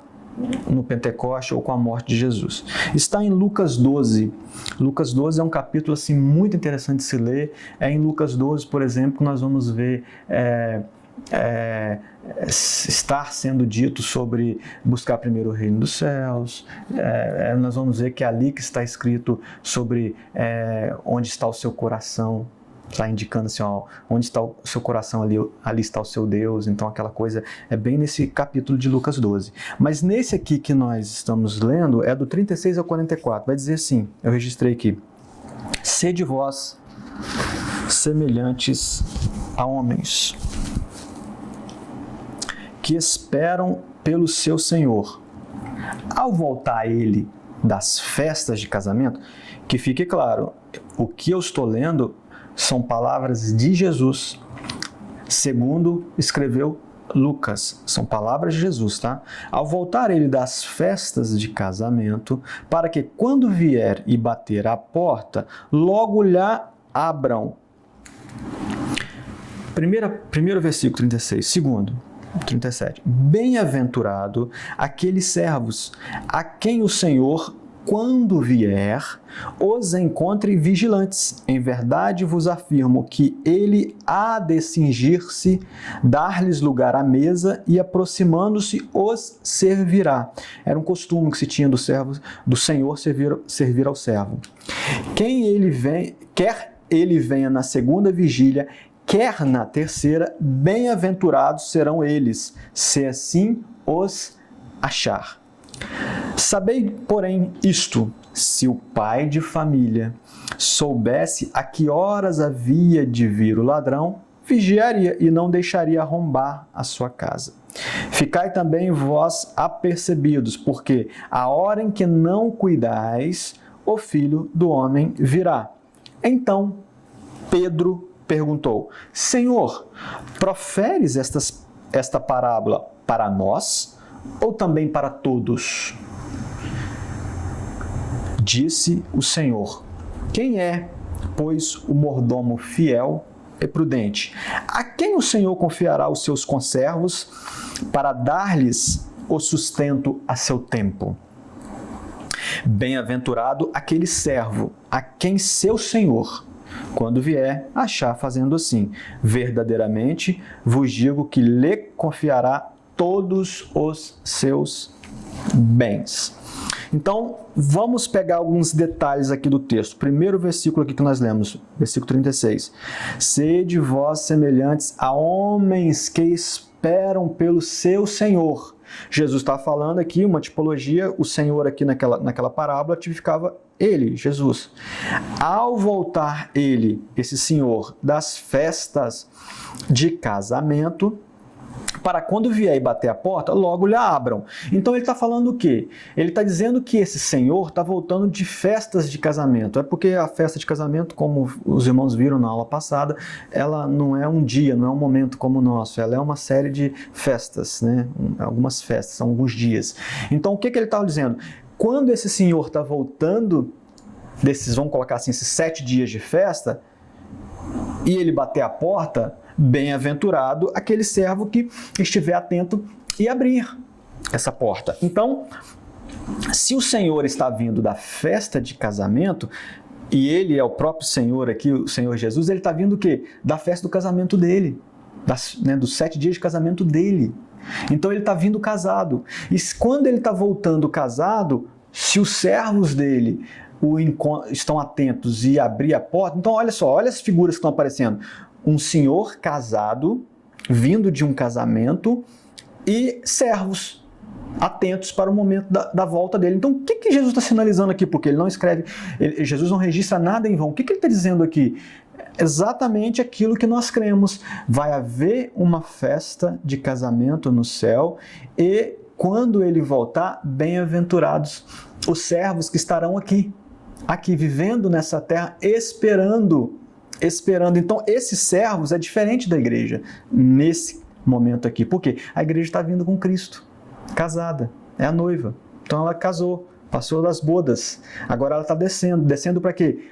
no Pentecoste ou com a morte de Jesus. Está em Lucas 12. Lucas 12 é um capítulo assim, muito interessante de se ler. Em Lucas 12, por exemplo, nós vamos ver estar sendo dito sobre buscar primeiro o reino dos céus. Nós vamos ver que é ali que está escrito sobre onde está o seu coração. Está indicando assim, onde está o seu coração, ali está o seu Deus. Então aquela coisa é bem nesse capítulo de Lucas 12. Mas nesse aqui que nós estamos lendo, é do 36 ao 44. Vai dizer assim, eu registrei aqui: sede vós semelhantes a homens que esperam pelo seu Senhor, ao voltar ele das festas de casamento. Que fique claro, o que eu estou lendo são palavras de Jesus, segundo escreveu Lucas. São palavras de Jesus, tá? Ao voltar ele das festas de casamento, para que quando vier e bater à porta, logo lhe abram. Primeiro versículo 36. Segundo, 37. Bem-aventurado aqueles servos a quem o Senhor, quando vier, os encontre vigilantes. Em verdade vos afirmo que ele há de cingir-se, dar-lhes lugar à mesa e, aproximando-se, os servirá. Era um costume que se tinha do Senhor servir ao servo. Quer ele venha na segunda vigília, quer na terceira, bem-aventurados serão eles, se assim os achar. Sabei, porém, isto: se o pai de família soubesse a que horas havia de vir o ladrão, vigiaria e não deixaria arrombar a sua casa. Ficai também vós apercebidos, porque a hora em que não cuidais, o Filho do Homem virá. Então Pedro perguntou: Senhor, proferes esta parábola para nós ou também para todos? Disse o Senhor: quem é, pois, o mordomo fiel e prudente, a quem o Senhor confiará os seus conservos para dar-lhes o sustento a seu tempo? Bem-aventurado aquele servo a quem seu Senhor, quando vier, achar fazendo assim. Verdadeiramente vos digo que lhe confiará todos os seus bens. Então, vamos pegar alguns detalhes aqui do texto. Primeiro versículo aqui que nós lemos, versículo 36. Sede vós semelhantes a homens que esperam pelo seu Senhor. Jesus está falando aqui, uma tipologia, o Senhor aqui naquela parábola tipificava ele, Jesus. Ao voltar ele, esse Senhor, das festas de casamento, para quando vier e bater a porta, logo lhe abram. Então ele está falando o quê? Ele está dizendo que esse senhor está voltando de festas de casamento. É porque a festa de casamento, como os irmãos viram na aula passada, ela não é um dia, não é um momento como o nosso, ela é uma série de festas, né? Algumas festas, são alguns dias. Então o que ele está dizendo? Quando esse senhor está voltando desses, vamos colocar assim, esses 7 dias de festa, e ele bater a porta, bem-aventurado aquele servo que estiver atento e abrir essa porta. Então, se o Senhor está vindo da festa de casamento, e ele é o próprio Senhor aqui, o Senhor Jesus, ele está vindo o quê? Da festa do casamento dele, dos 7 dias de casamento dele. Então ele está vindo casado. E quando ele está voltando casado, se os servos dele estão atentos e abrir a porta, então olha só, olha as figuras que estão aparecendo. Um senhor casado, vindo de um casamento, e servos atentos para o momento da volta dele. Então, o que Jesus está sinalizando aqui? Porque ele não escreve, Jesus não registra nada em vão. O que ele está dizendo aqui? Exatamente aquilo que nós cremos. Vai haver uma festa de casamento no céu e, quando ele voltar, bem-aventurados os servos que estarão aqui, vivendo nessa terra, esperando. Então, esses servos é diferente da igreja nesse momento aqui. Por quê? A igreja está vindo com Cristo, casada, é a noiva. Então, ela casou, passou das bodas. Agora ela está descendo. Descendo para quê?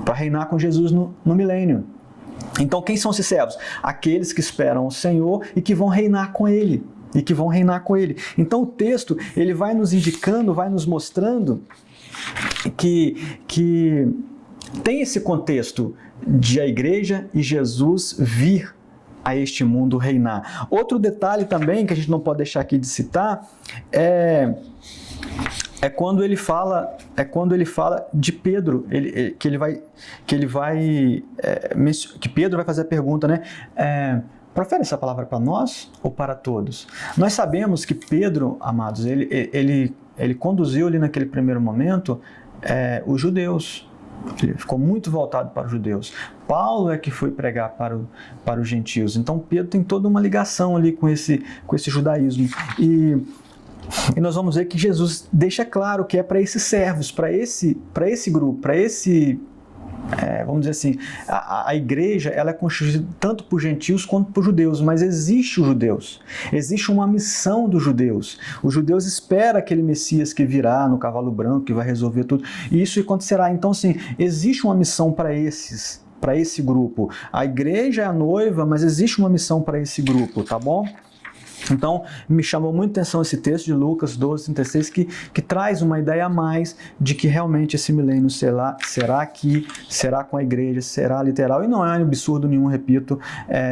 Para reinar com Jesus no milênio. Então, quem são esses servos? Aqueles que esperam o Senhor e que vão reinar com Ele. Então, o texto ele vai nos indicando, vai nos mostrando que tem esse contexto de a igreja e Jesus vir a este mundo reinar. Outro detalhe também que a gente não pode deixar aqui de citar é quando ele fala de Pedro, que Pedro vai fazer a pergunta, né? Profere essa palavra para nós ou para todos? Nós sabemos que Pedro, amados, ele conduziu ali naquele primeiro momento os judeus. Ele ficou muito voltado para os judeus. Paulo é que foi pregar para os gentios. Então Pedro tem toda uma ligação ali com esse judaísmo. E nós vamos ver que Jesus deixa claro que é para esses servos, para esse grupo, para esse... vamos dizer assim, a igreja ela é constituída tanto por gentios quanto por judeus, mas existe os judeus, existe uma missão dos judeus. Os judeus esperam aquele Messias que virá no cavalo branco, que vai resolver tudo, e isso acontecerá. Então, assim, existe uma missão para esse grupo. A igreja é a noiva, mas existe uma missão para esse grupo, tá bom? Então, me chamou muito a atenção esse texto de Lucas 12:36, que traz uma ideia a mais de que realmente esse milênio será aqui, será com a igreja, será literal. E não é absurdo nenhum, repito,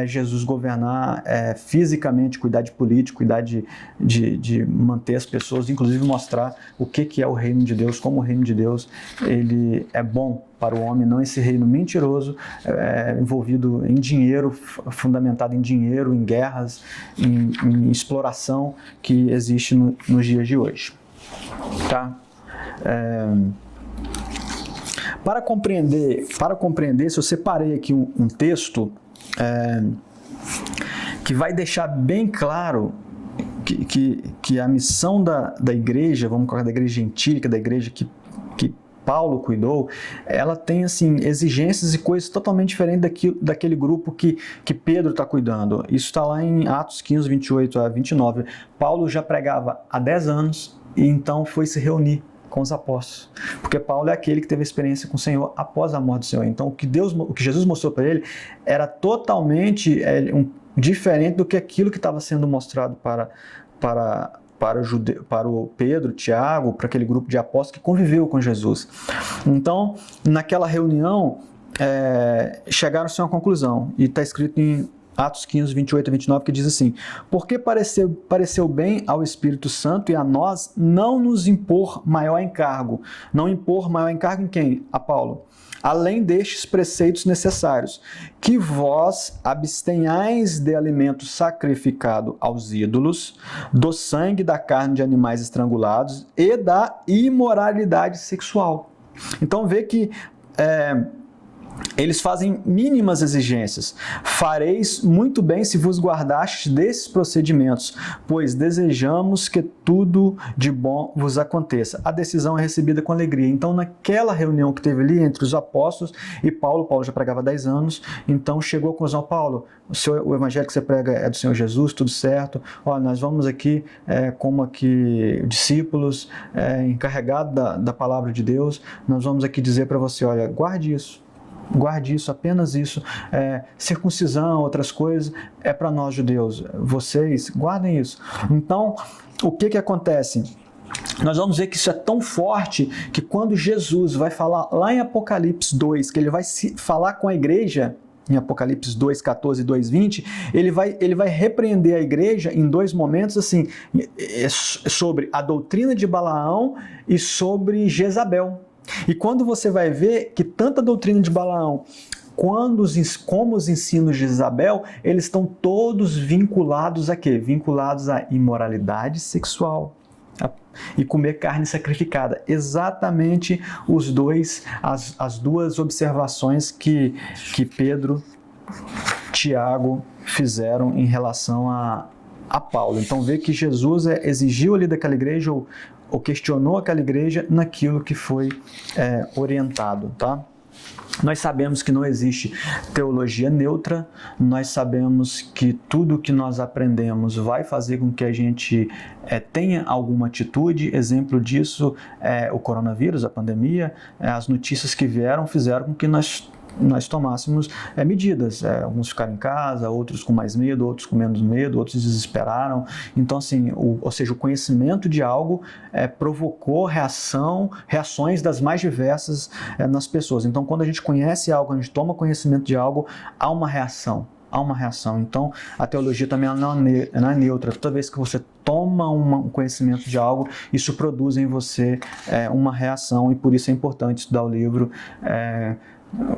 Jesus governar fisicamente, cuidar de política, cuidar de manter as pessoas, inclusive mostrar o que é o reino de Deus, como o reino de Deus ele é bom para o homem, não esse reino mentiroso, envolvido em dinheiro, fundamentado em dinheiro, em guerras, em exploração que existe nos dias de hoje. Tá? Para compreender, se eu separei aqui um texto que vai deixar bem claro que a missão da igreja, vamos colocar da igreja gentílica, da igreja que Paulo cuidou, ela tem assim, exigências e coisas totalmente diferentes daquele grupo que Pedro está cuidando. Isso está lá em Atos 15, 28 a 29. Paulo já pregava há 10 anos e então foi se reunir com os apóstolos. Porque Paulo é aquele que teve experiência com o Senhor após a morte do Senhor. Então o que Jesus mostrou para ele era totalmente diferente do que aquilo que estava sendo mostrado para o Pedro, Tiago, para aquele grupo de apóstolos que conviveu com Jesus. Então, naquela reunião, chegaram-se a uma conclusão, e está escrito em Atos 15, 28 a 29, que diz assim: porque pareceu bem ao Espírito Santo e a nós não nos impor maior encargo. Não impor maior encargo em quem? A Paulo. Além destes preceitos necessários, que vós abstenhais de alimento sacrificado aos ídolos, do sangue da carne de animais estrangulados e da imoralidade sexual. Então vê que eles fazem mínimas exigências. Fareis muito bem se vos guardastes desses procedimentos, pois desejamos que tudo de bom vos aconteça. A decisão é recebida com alegria. Então, naquela reunião que teve ali entre os apóstolos e Paulo já pregava há 10 anos, então chegou a conclusão: Paulo, o evangelho que você prega é do Senhor Jesus, tudo certo. Nós vamos aqui, como aqui discípulos, encarregados da palavra de Deus, nós vamos aqui dizer para você: olha, guarde isso, apenas isso. Circuncisão, outras coisas, é para nós judeus. Vocês guardem isso. Então, o que acontece? Nós vamos ver que isso é tão forte que quando Jesus vai falar lá em Apocalipse 2, que ele vai falar com a igreja, em Apocalipse 2, 14 e 2, 20, ele vai repreender a igreja em dois momentos, assim, sobre a doutrina de Balaão e sobre Jezabel. E quando você vai ver que tanto a doutrina de Balaão como os ensinos de Jezabel, eles estão todos vinculados a quê? Vinculados à imoralidade sexual e comer carne sacrificada. Exatamente as duas observações que Pedro, Tiago fizeram em relação a Paulo. Então vê que Jesus exigiu ali daquela igreja ou questionou aquela igreja naquilo que foi orientado, tá? Nós sabemos que não existe teologia neutra, nós sabemos que tudo que nós aprendemos vai fazer com que a gente tenha alguma atitude. Exemplo disso é o coronavírus, a pandemia, as notícias que vieram fizeram com que nós tomássemos medidas. Alguns ficaram em casa, outros com mais medo, outros com menos medo, outros desesperaram. Então, assim, ou seja, o conhecimento de algo provocou reações das mais diversas nas pessoas. Então, quando a gente conhece algo, a gente toma conhecimento de algo, há uma reação. Então, a teologia também não é neutra. Toda vez que você toma um conhecimento de algo, isso produz em você uma reação, e por isso é importante estudar o livro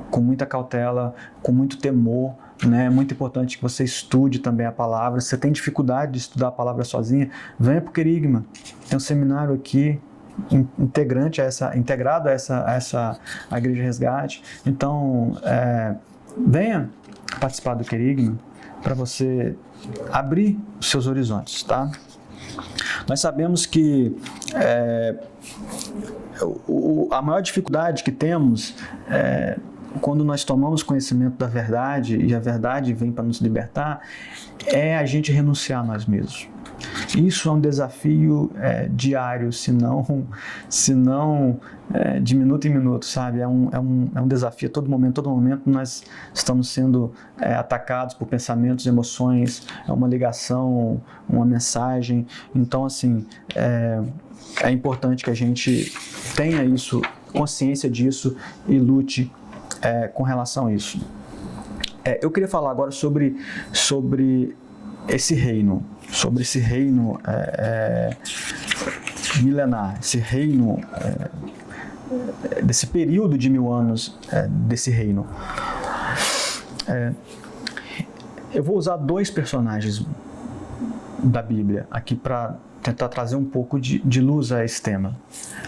com muita cautela, com muito temor, né? É muito importante que você estude também a palavra. Se você tem dificuldade de estudar a palavra sozinha, venha para o Querigma. Tem um seminário aqui integrado a essa Igreja Resgate. Então, venha participar do Querigma para você abrir os seus horizontes, tá? Nós sabemos que a maior dificuldade que temos quando nós tomamos conhecimento da verdade, e a verdade vem para nos libertar, é a gente renunciar a nós mesmos. Isso é um desafio diário, se não de minuto em minuto, sabe? É um desafio a todo momento nós estamos sendo atacados por pensamentos, emoções, uma ligação, uma mensagem. Então, assim, é importante que a gente tenha isso, consciência disso e lute com relação a isso. Eu queria falar agora sobre esse reino, milenar, esse reino, desse período de 1000 anos desse reino. Eu vou usar 2 personagens da Bíblia aqui para tentar trazer um pouco de luz a esse tema.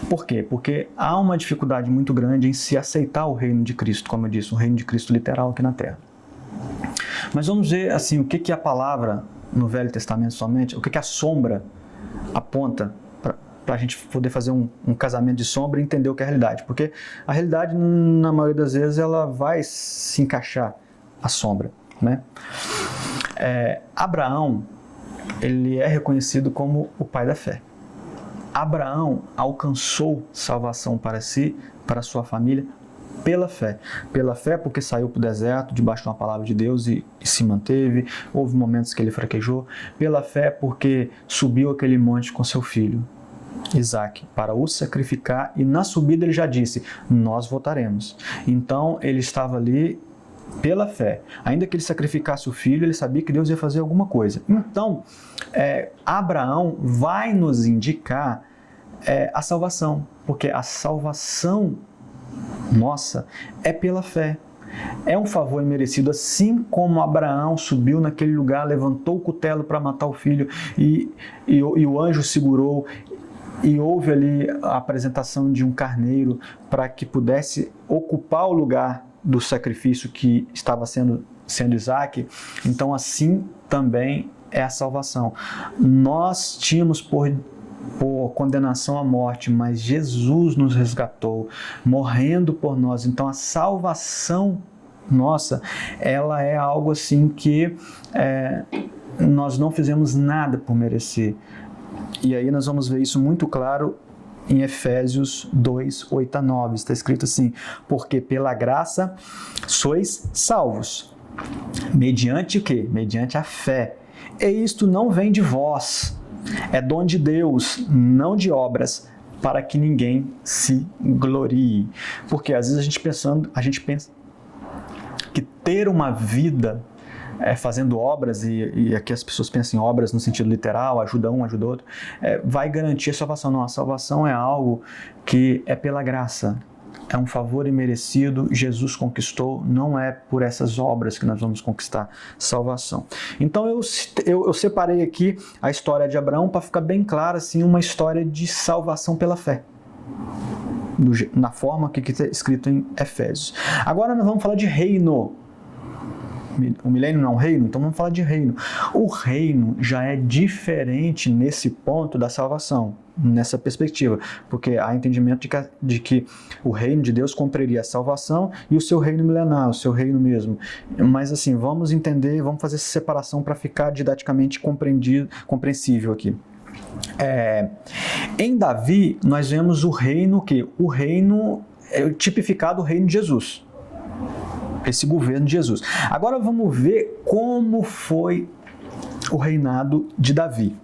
Por quê? Porque há uma dificuldade muito grande em se aceitar o reino de Cristo, como eu disse, o reino de Cristo literal aqui na Terra. Mas vamos ver assim, o que a palavra no Velho Testamento somente, o que a sombra aponta para a gente poder fazer um casamento de sombra e entender o que é a realidade. Porque a realidade, na maioria das vezes, ela vai se encaixar à sombra, né? Abraão, ele é reconhecido como o pai da fé. Abraão alcançou salvação para si, para sua família, pela fé. Pela fé porque saiu para o deserto, debaixo de uma palavra de Deus e se manteve. Houve momentos que ele fraquejou. Pela fé porque subiu aquele monte com seu filho, Isaac, para o sacrificar, e na subida ele já disse: nós voltaremos. Então ele estava ali pela fé. Ainda que ele sacrificasse o filho, ele sabia que Deus ia fazer alguma coisa. Então, Abraão vai nos indicar a salvação, porque a salvação nossa é pela fé. É um favor imerecido, assim como Abraão subiu naquele lugar, levantou o cutelo para matar o filho e o anjo segurou, e houve ali a apresentação de um carneiro para que pudesse ocupar o lugar do sacrifício que estava sendo Isaac, então assim também é a salvação. Nós tínhamos por condenação à morte, mas Jesus nos resgatou, morrendo por nós. Então a salvação nossa, ela é algo assim que nós não fizemos nada por merecer. E aí nós vamos ver isso muito claro em Efésios 2, 8 a 9. Está escrito assim: porque pela graça sois salvos. Mediante o quê? Mediante a fé. E isto não vem de vós, é dom de Deus, não de obras, para que ninguém se glorie. Porque às vezes a gente pensa que ter uma vida fazendo obras, e aqui as pessoas pensam em obras no sentido literal, ajuda um, ajuda outro, vai garantir a salvação. Não, a salvação é algo que é pela graça. É um favor imerecido, Jesus conquistou, não é por essas obras que nós vamos conquistar salvação. Então eu separei aqui a história de Abraão para ficar bem clara, assim, uma história de salvação pela fé, na forma que está escrito em Efésios. Agora nós vamos falar de reino. O milênio não é um reino, então vamos falar de reino. O reino já é diferente nesse ponto da salvação, nessa perspectiva, porque há entendimento de que o reino de Deus cumpriria a salvação e o seu reino milenar, o seu reino mesmo. Mas assim, vamos entender, vamos fazer essa separação para ficar didaticamente compreensível aqui. Em Davi, nós vemos o reino que o reino é tipificado o reino de Jesus. Esse governo de Jesus. Agora vamos ver como foi o reinado de Davi.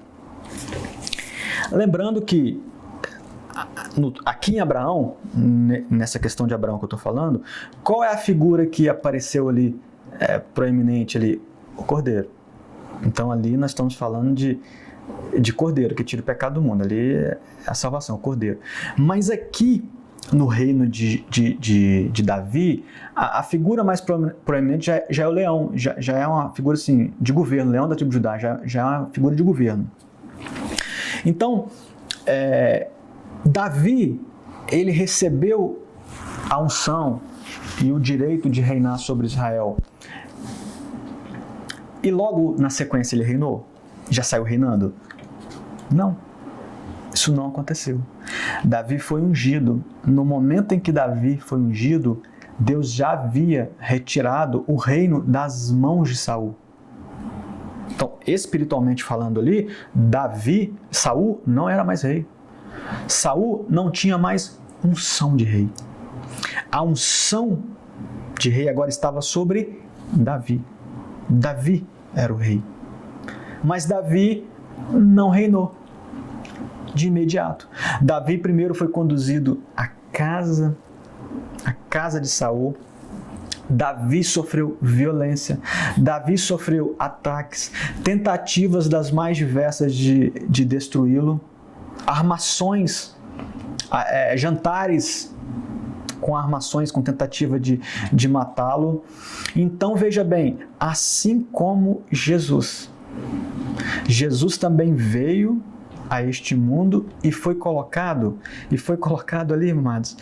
Lembrando que aqui em Abraão, nessa questão de Abraão que eu estou falando, qual é a figura que apareceu ali, proeminente ali? O Cordeiro. Então ali nós estamos falando de Cordeiro, que tira o pecado do mundo. Ali é a salvação, o Cordeiro. Mas aqui, no reino de Davi, a figura mais proeminente já é o leão, já é uma figura assim, de governo, leão da tribo de Judá, já é uma figura de governo. Então, Davi, ele recebeu a unção e o direito de reinar sobre Israel. E logo na sequência ele reinou? Já saiu reinando? Não. Isso não aconteceu. Davi foi ungido. No momento em que Davi foi ungido, Deus já havia retirado o reino das mãos de Saul. Então, espiritualmente falando ali, Saul não era mais rei. Saul não tinha mais unção de rei. A unção de rei agora estava sobre Davi. Davi era o rei. Mas Davi não reinou de imediato. Davi primeiro foi conduzido à casa de Saul. Davi sofreu violência. Davi sofreu ataques, tentativas das mais diversas de destruí-lo, armações, jantares com armações, com tentativa de matá-lo. Então veja bem, assim como Jesus também veio a este mundo e foi colocado ali, amados,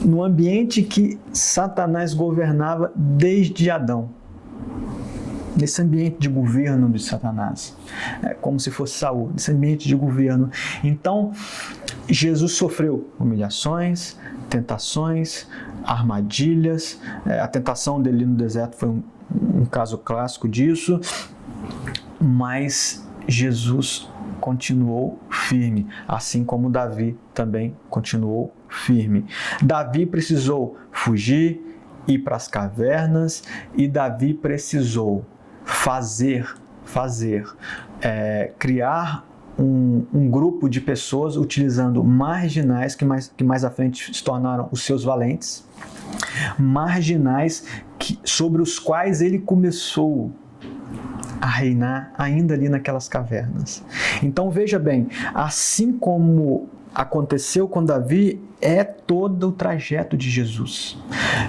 no ambiente que Satanás governava desde Adão. Nesse ambiente de governo de Satanás, como se fosse Saul, nesse ambiente de governo. Então, Jesus sofreu humilhações, tentações, armadilhas. A tentação dele no deserto foi um caso clássico disso, mas Jesus continuou firme, assim como Davi também continuou firme. Davi precisou fugir, ir para as cavernas, e Davi precisou criar um grupo de pessoas utilizando marginais que mais à frente se tornaram os seus valentes, marginais sobre os quais ele começou a reinar ainda ali naquelas cavernas. Então veja bem, assim como aconteceu com Davi é todo o trajeto de Jesus.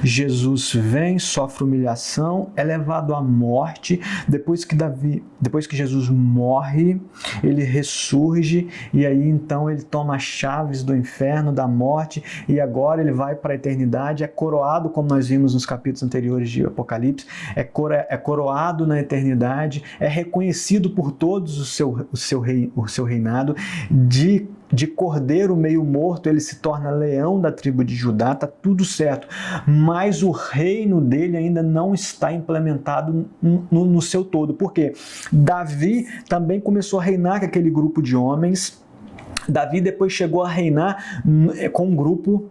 Jesus vem, sofre humilhação, é levado à morte. Depois que Jesus morre, ele ressurge e aí então ele toma as chaves do inferno, da morte, e agora ele vai para a eternidade, é coroado, como nós vimos nos capítulos anteriores de Apocalipse, é coroado na eternidade, é reconhecido por todos o seu reinado, de cordeiro meio morto, ele se torna leão da tribo de Judá, está tudo certo, mas o reino dele ainda não está implementado no seu todo. Por quê? Davi também começou a reinar com aquele grupo de homens. Davi depois chegou a reinar com um grupo,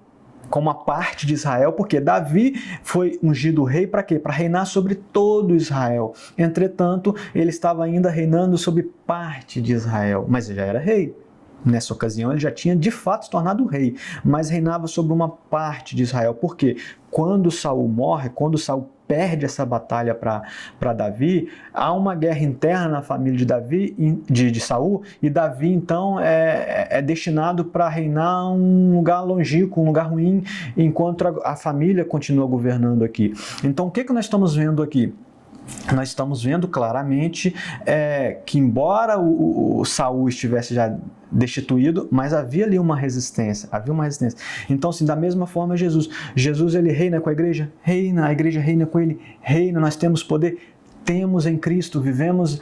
com uma parte de Israel, porque Davi foi ungido rei para quê? Para reinar sobre todo Israel. Entretanto, ele estava ainda reinando sobre parte de Israel, mas ele já era rei. Nessa ocasião, ele já tinha de fato se tornado rei, mas reinava sobre uma parte de Israel. Por quê? Quando Saul morre, quando Saul perde essa batalha para Davi, há uma guerra interna na família de Davi, de Saul, e Davi então é destinado para reinar um lugar longínquo, um lugar ruim, enquanto a família continua governando aqui. Então, o que nós estamos vendo aqui? Nós estamos vendo claramente que embora o Saul estivesse já destituído, mas havia ali uma resistência, Então, assim, da mesma forma, Jesus ele reina com a igreja, a igreja reina com ele, nós temos poder, temos em Cristo, vivemos,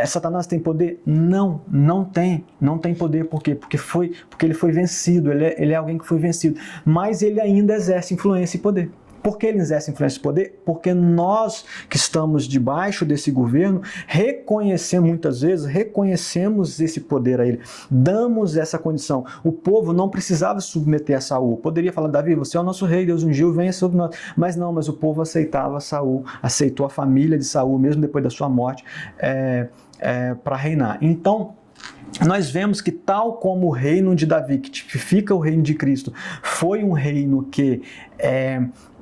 Satanás tem poder? Não tem poder. Por quê? Porque ele foi vencido, ele é alguém que foi vencido, mas ele ainda exerce influência e poder. Por que ele exerce influência e poder? Porque nós que estamos debaixo desse governo muitas vezes reconhecemos esse poder a ele, damos essa condição. O povo não precisava se submeter a Saul, poderia falar: Davi, você é o nosso rei, Deus ungiu, venha sobre nós. Mas o povo aceitava Saul, aceitou a família de Saul, mesmo depois da sua morte, para reinar. Então, nós vemos que, tal como o reino de Davi, que tipifica o reino de Cristo, foi um reino que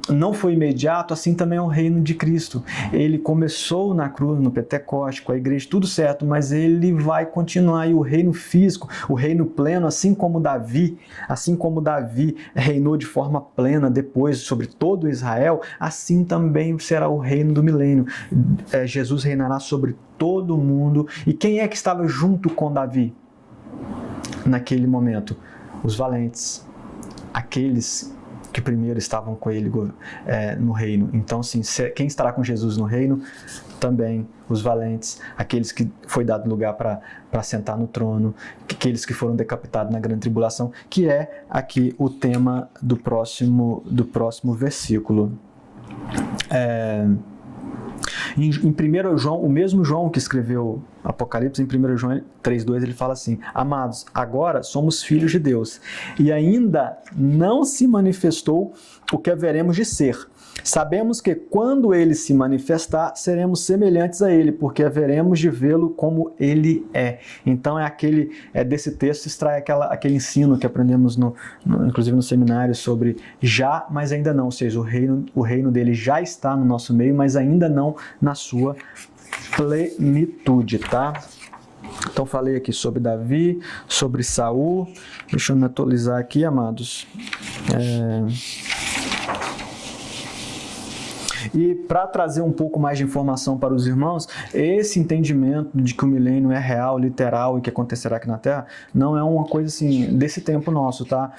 não foi imediato, assim também é o reino de Cristo. Ele começou na cruz, no Pentecoste, com a igreja, tudo certo, mas ele vai continuar. E o reino físico, o reino pleno, assim como Davi reinou de forma plena depois sobre todo Israel, assim também será o reino do milênio. Jesus reinará sobre todo mundo. E quem é que estava junto com Davi naquele momento? Os valentes, aqueles que primeiro estavam com ele no reino. Então, sim, quem estará com Jesus no reino? Também os valentes, aqueles que foi dado lugar para sentar no trono, aqueles que foram decapitados na grande tribulação, que é aqui o tema do próximo versículo. Em 1 João, o mesmo João que escreveu Apocalipse, em 1 João 3,2, ele fala assim: amados, agora somos filhos de Deus, e ainda não se manifestou o que haveremos de ser. Sabemos que quando ele se manifestar, seremos semelhantes a ele, porque haveremos de vê-lo como ele é. Então desse texto extrai aquele ensino que aprendemos inclusive no seminário sobre já, mas ainda não. Ou seja, o reino dele já está no nosso meio, mas ainda não na sua plenitude, tá? Então falei aqui sobre Davi, sobre Saul. Deixa eu me atualizar aqui, amados. E para trazer um pouco mais de informação para os irmãos, esse entendimento de que o milênio é real, literal e que acontecerá aqui na Terra, não é uma coisa assim desse tempo nosso, tá?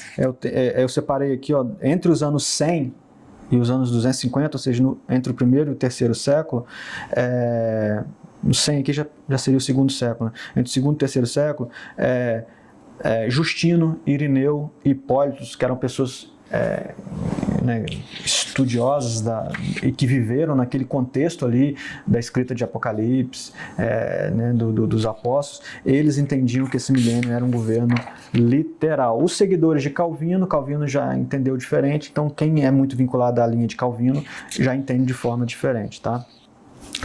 Eu separei aqui, ó, entre os anos 100 e os anos 250, ou seja, entre o primeiro e o terceiro século, no 100 aqui já seria o segundo século, né? Entre o segundo e o terceiro século, Justino, Irineu e Hipólito, que eram pessoas estudiosas e que viveram naquele contexto ali da escrita de Apocalipse, dos apóstolos, eles entendiam que esse milênio era um governo literal. Os seguidores de Calvino já entendeu diferente, então quem é muito vinculado à linha de Calvino já entende de forma diferente, tá?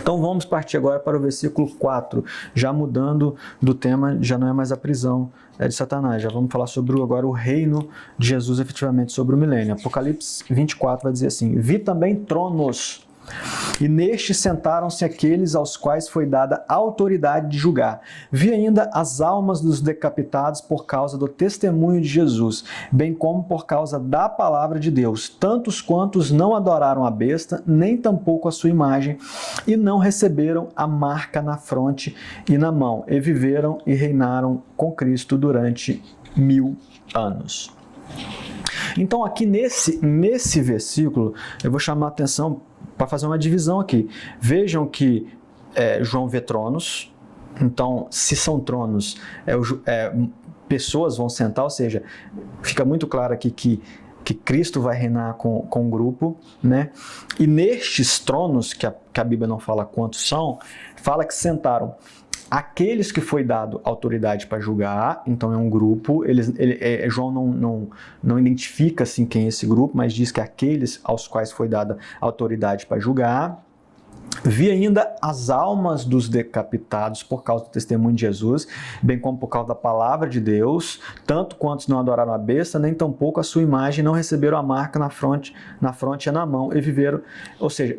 Então vamos partir agora para o versículo 4, já mudando do tema, já não é mais a prisão de Satanás, já vamos falar sobre agora o reino de Jesus, efetivamente sobre o milênio. Apocalipse 24 vai dizer assim: vi também tronos, E neste sentaram-se aqueles aos quais foi dada a autoridade de julgar. Vi ainda as almas dos decapitados por causa do testemunho de Jesus, bem como por causa da palavra de Deus, tantos quantos não adoraram a besta, nem tampouco a sua imagem, e não receberam a marca na fronte e na mão, e viveram e reinaram com Cristo durante 1000 anos. Então aqui nesse versículo, eu vou chamar a atenção para fazer uma divisão aqui. Vejam que João vê tronos, então se são tronos, pessoas vão sentar, ou seja, fica muito claro aqui que Cristo vai reinar com um grupo, né? E nestes tronos, que a Bíblia não fala quantos são, fala que sentaram aqueles que foi dado autoridade para julgar, então é um grupo, João não identifica assim quem é esse grupo, mas diz que aqueles aos quais foi dada autoridade para julgar. Vi ainda as almas dos decapitados por causa do testemunho de Jesus, bem como por causa da palavra de Deus, tanto quantos não adoraram a besta, nem tampouco a sua imagem, não receberam a marca na fronte e na mão, e viveram. Ou seja,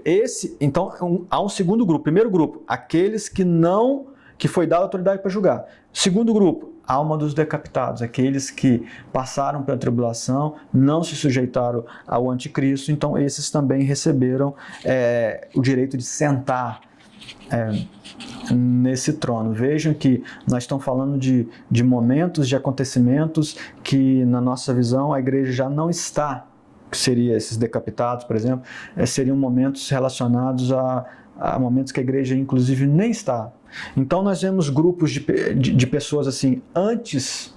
então há um segundo grupo. Primeiro grupo, aqueles que foi dada autoridade para julgar. Segundo grupo, alma dos decapitados, aqueles que passaram pela tribulação, não se sujeitaram ao anticristo, então esses também receberam o direito de sentar nesse trono. Vejam que nós estamos falando de momentos, de acontecimentos que na nossa visão a igreja já não está, que seria esses decapitados, por exemplo, seriam momentos relacionados a momentos que a igreja inclusive nem está. Então nós vemos grupos de pessoas assim, antes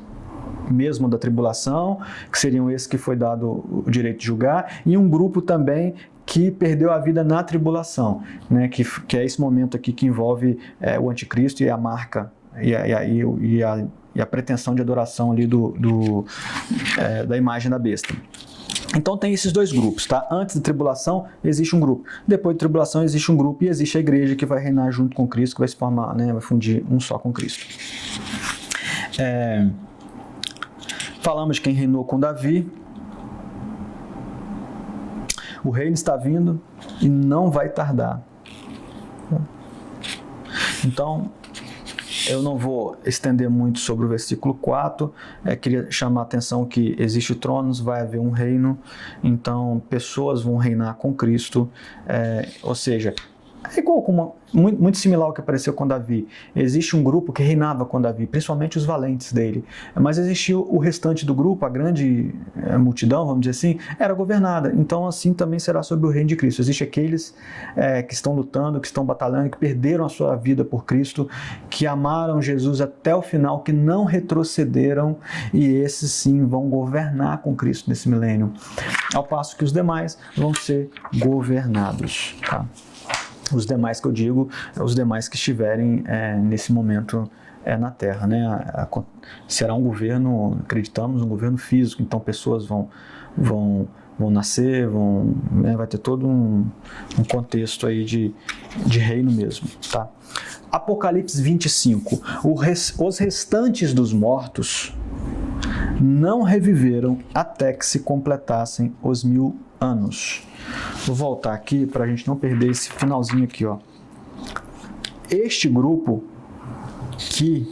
mesmo da tribulação, que seriam esses que foi dado o direito de julgar, e um grupo também que perdeu a vida na tribulação, né? que é esse momento aqui que envolve o anticristo e a marca, e a pretensão de adoração ali da imagem da besta. Então tem esses dois grupos, tá? Antes da tribulação existe um grupo, depois da tribulação existe um grupo, e existe a igreja que vai reinar junto com Cristo, que vai se formar, né? Vai fundir um só com Cristo. Falamos de quem reinou com Davi. O reino está vindo e não vai tardar. Então, eu não vou estender muito sobre o versículo 4, queria chamar a atenção que existe tronos, vai haver um reino, então pessoas vão reinar com Cristo, ou seja, é igual muito similar ao que apareceu com Davi. Existe um grupo que reinava com Davi, principalmente os valentes dele, mas existia o restante do grupo, a grande multidão, vamos dizer assim, era governada. Então assim também será sobre o reino de Cristo. Existem aqueles que estão lutando, que estão batalhando, que perderam a sua vida por Cristo, que amaram Jesus até o final, que não retrocederam, e esses sim vão governar com Cristo nesse milênio, ao passo que os demais vão ser governados, tá? Os demais que eu digo, os demais que estiverem nesse momento na Terra, né? Será um governo, acreditamos, um governo físico, então pessoas vão nascer, vai ter todo um contexto aí de reino mesmo, tá? Apocalipse 25, os restantes dos mortos não reviveram até que se completassem os 1000 anos. Vou voltar aqui para a gente não perder esse finalzinho aqui, ó. Este grupo que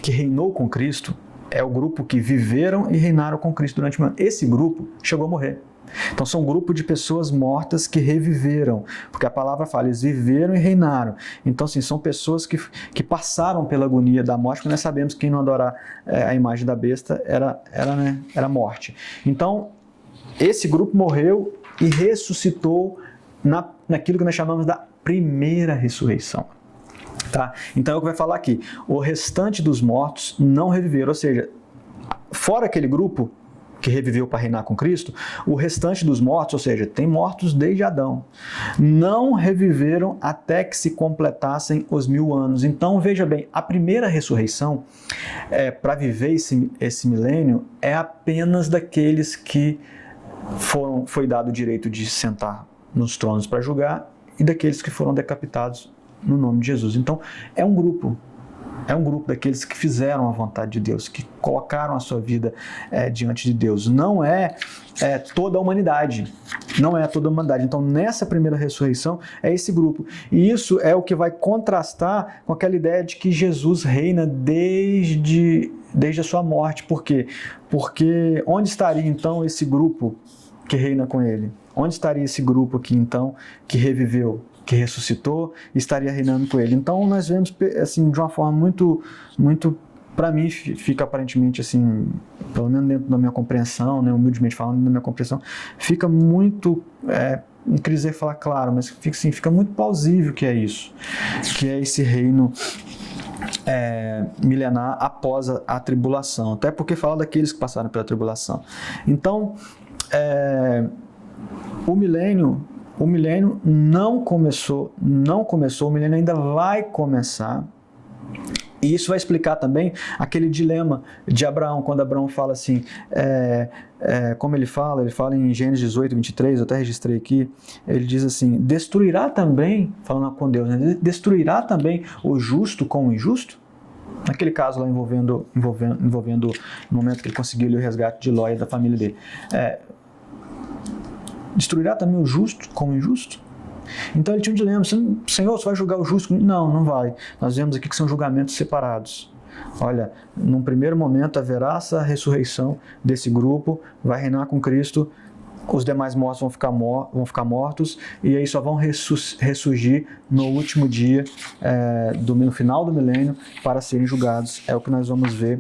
reinou com Cristo é o grupo que viveram e reinaram com Cristo durante 1000 anos. Esse grupo chegou a morrer. Então são um grupo de pessoas mortas que reviveram, porque a palavra fala, eles viveram e reinaram. Então assim, são pessoas que passaram pela agonia da morte, porque nós sabemos que quem não adorar a imagem da besta era morte. Então esse grupo morreu e ressuscitou naquilo que nós chamamos da primeira ressurreição. Tá? Então é o que vai falar aqui, o restante dos mortos não reviveram, ou seja, fora aquele grupo que reviveu para reinar com Cristo, o restante dos mortos, ou seja, tem mortos desde Adão, não reviveram até que se completassem os 1000 anos. Então, veja bem, a primeira ressurreição, para viver esse milênio, é apenas daqueles que foi dado o direito de sentar nos tronos para julgar, e daqueles que foram decapitados no nome de Jesus. Então, é um grupo. É um grupo daqueles que fizeram a vontade de Deus, que colocaram a sua vida diante de Deus. Não é toda a humanidade. Não é toda a humanidade. Então, nessa primeira ressurreição, é esse grupo. E isso é o que vai contrastar com aquela ideia de que Jesus reina desde a sua morte. Por quê? Porque onde estaria, então, esse grupo que reina com ele? Onde estaria esse grupo aqui, então, que reviveu, que ressuscitou e estaria reinando com ele? Então, nós vemos, assim, de uma forma muito, para mim, fica aparentemente, assim, pelo menos dentro da minha compreensão, né, humildemente falando, da minha compreensão, fica muito, não queria dizer falar claro, mas fica muito plausível que é isso, que é esse reino milenar após a tribulação, até porque fala daqueles que passaram pela tribulação. Então, o milênio não começou, o milênio ainda vai começar. E isso vai explicar também aquele dilema de Abraão, quando Abraão fala assim, como ele fala em Gênesis 18, 23, eu até registrei aqui, ele diz assim, destruirá também, falando com Deus, né, destruirá também o justo com o injusto? Naquele caso lá envolvendo no momento que ele conseguiu o resgate de Ló e da família dele. Destruirá também o justo com o injusto? Então ele tinha um dilema, Senhor, você vai julgar o justo? Não vai. Nós vemos aqui que são julgamentos separados. Olha, num primeiro momento haverá essa ressurreição desse grupo, vai reinar com Cristo, os demais mortos vão ficar mortos, e aí só vão ressurgir no último dia, no final do milênio, para serem julgados. É o que nós vamos ver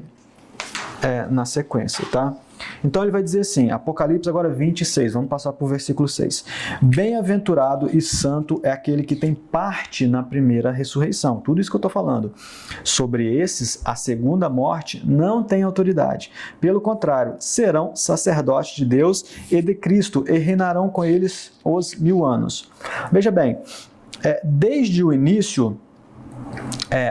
na sequência, tá? Então ele vai dizer assim, Apocalipse agora 26, vamos passar para o versículo 6. Bem-aventurado e santo é aquele que tem parte na primeira ressurreição. Tudo isso que eu estou falando. Sobre esses, a segunda morte não tem autoridade. Pelo contrário, serão sacerdotes de Deus e de Cristo e reinarão com eles os 1000 anos. Veja bem, desde o início,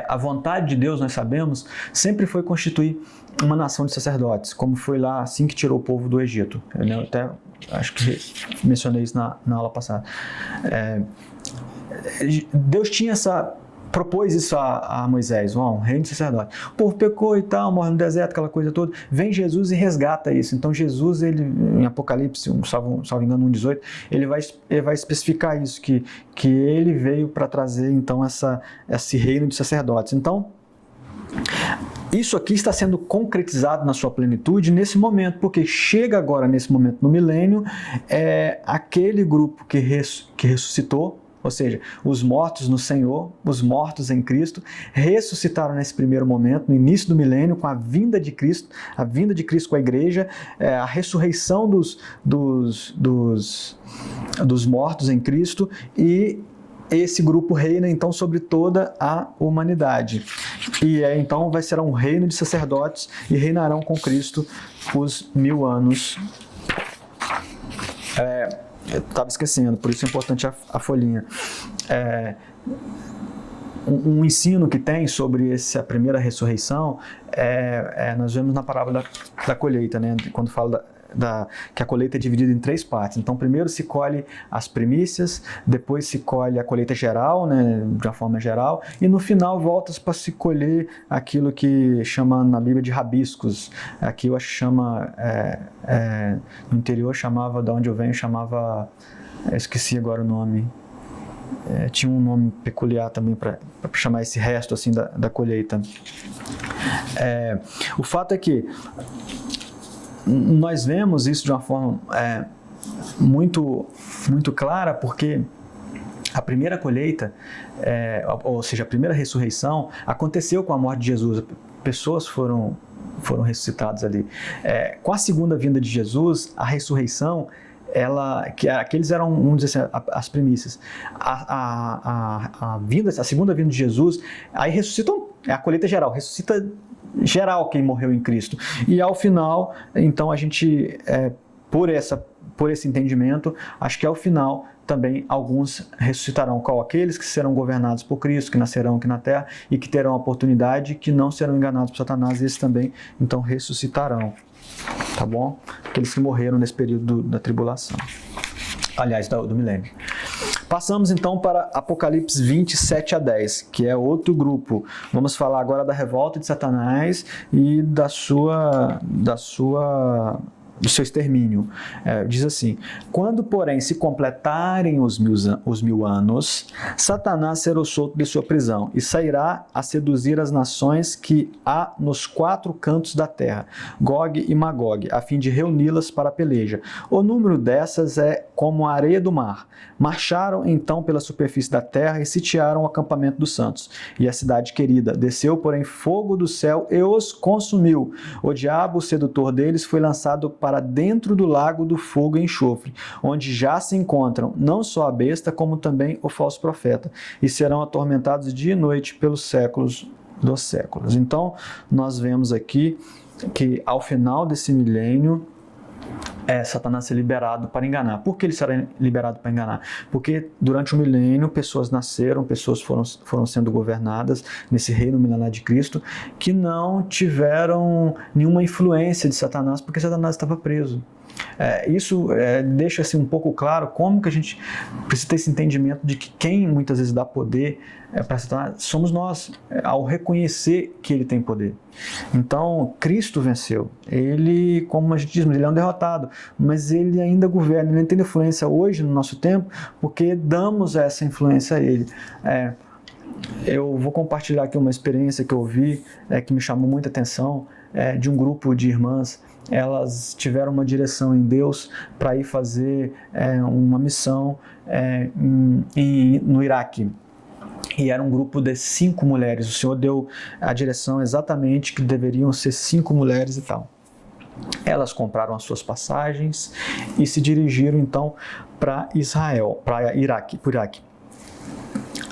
a vontade de Deus, nós sabemos, sempre foi constituir uma nação de sacerdotes, como foi lá assim que tirou o povo do Egito. Eu até acho que mencionei isso na aula passada. Deus propôs isso a Moisés, um reino de sacerdote. O povo pecou e tal, morre no deserto, aquela coisa toda. Vem Jesus e resgata isso. Então Jesus, ele, em Apocalipse, salvo engano 1,18, ele vai especificar isso, que ele veio para trazer então esse reino de sacerdotes. Então, isso aqui está sendo concretizado na sua plenitude nesse momento, porque chega agora nesse momento no milênio, aquele grupo que ressuscitou, ou seja, os mortos no Senhor, os mortos em Cristo, ressuscitaram nesse primeiro momento, no início do milênio, com a vinda de Cristo com a igreja, a ressurreição dos mortos em Cristo, e esse grupo reina então sobre toda a humanidade. E então vai ser um reino de sacerdotes e reinarão com Cristo os 1000 anos. Eu estava esquecendo, por isso é importante a folhinha. Um ensino que tem sobre a primeira ressurreição, nós vemos na parábola da colheita, né? Quando fala que a colheita é dividida em 3 partes. Então, primeiro se colhe as primícias, depois se colhe a colheita geral, né, de uma forma geral, e no final volta para se colher aquilo que chama na Bíblia de rabiscos. Aqui eu acho que chama, no interior chamava, de onde eu venho, chamava, eu esqueci agora o nome, tinha um nome peculiar também para chamar esse resto assim da colheita. O fato é que nós vemos isso de uma forma muito clara, porque a primeira colheita, ou seja, a primeira ressurreição, aconteceu com a morte de Jesus. Pessoas foram ressuscitadas ali. Com a segunda vinda de Jesus, a ressurreição, aqueles eram, vamos dizer assim, as primícias. A segunda vinda de Jesus, aí ressuscitam, a colheita geral, ressuscita geral quem morreu em Cristo. E ao final, então a gente, por esse entendimento, acho que ao final também alguns ressuscitarão, aqueles que serão governados por Cristo, que nascerão aqui na terra e que terão a oportunidade, que não serão enganados por Satanás, esses também então ressuscitarão, tá bom? Aqueles que morreram nesse período da tribulação, aliás, do milênio. Passamos então para Apocalipse 27 a 10, que é outro grupo. Vamos falar agora da revolta de Satanás e do seu extermínio. Diz assim: quando, porém, se completarem os 1000 anos, Satanás será solto de sua prisão e sairá a seduzir as nações que há nos 4 cantos da terra, Gog e Magog, a fim de reuni-las para a peleja. O número dessas é como a areia do mar. Marcharam então pela superfície da terra e sitiaram o acampamento dos santos e a cidade querida. Desceu, porém, fogo do céu e os consumiu. O diabo, o sedutor deles, foi lançado para dentro do lago do fogo e enxofre, onde já se encontram não só a besta, como também o falso profeta, e serão atormentados dia e noite pelos séculos dos séculos. Então, nós vemos aqui que ao final desse milênio, Satanás ser liberado para enganar. Por que ele será liberado para enganar? Porque durante o milênio pessoas nasceram, pessoas foram sendo governadas nesse reino milenar de Cristo, que não tiveram nenhuma influência de Satanás, porque Satanás estava preso. Isso deixa assim, um pouco claro como que a gente precisa ter esse entendimento de que quem muitas vezes dá poder para Satanás somos nós, ao reconhecer que ele tem poder. Então, Cristo venceu. Ele, como a gente diz, ele é um derrotado, mas ele ainda governa, ele ainda tem influência hoje no nosso tempo, porque damos essa influência a ele. Eu vou compartilhar aqui uma experiência que eu vi, que me chamou muita atenção, de um grupo de irmãs. Elas tiveram uma direção em Deus para ir fazer uma missão no Iraque. E era um grupo de 5 mulheres. O Senhor deu a direção exatamente que deveriam ser 5 mulheres e tal. Elas compraram as suas passagens e se dirigiram então para Israel, para Iraque.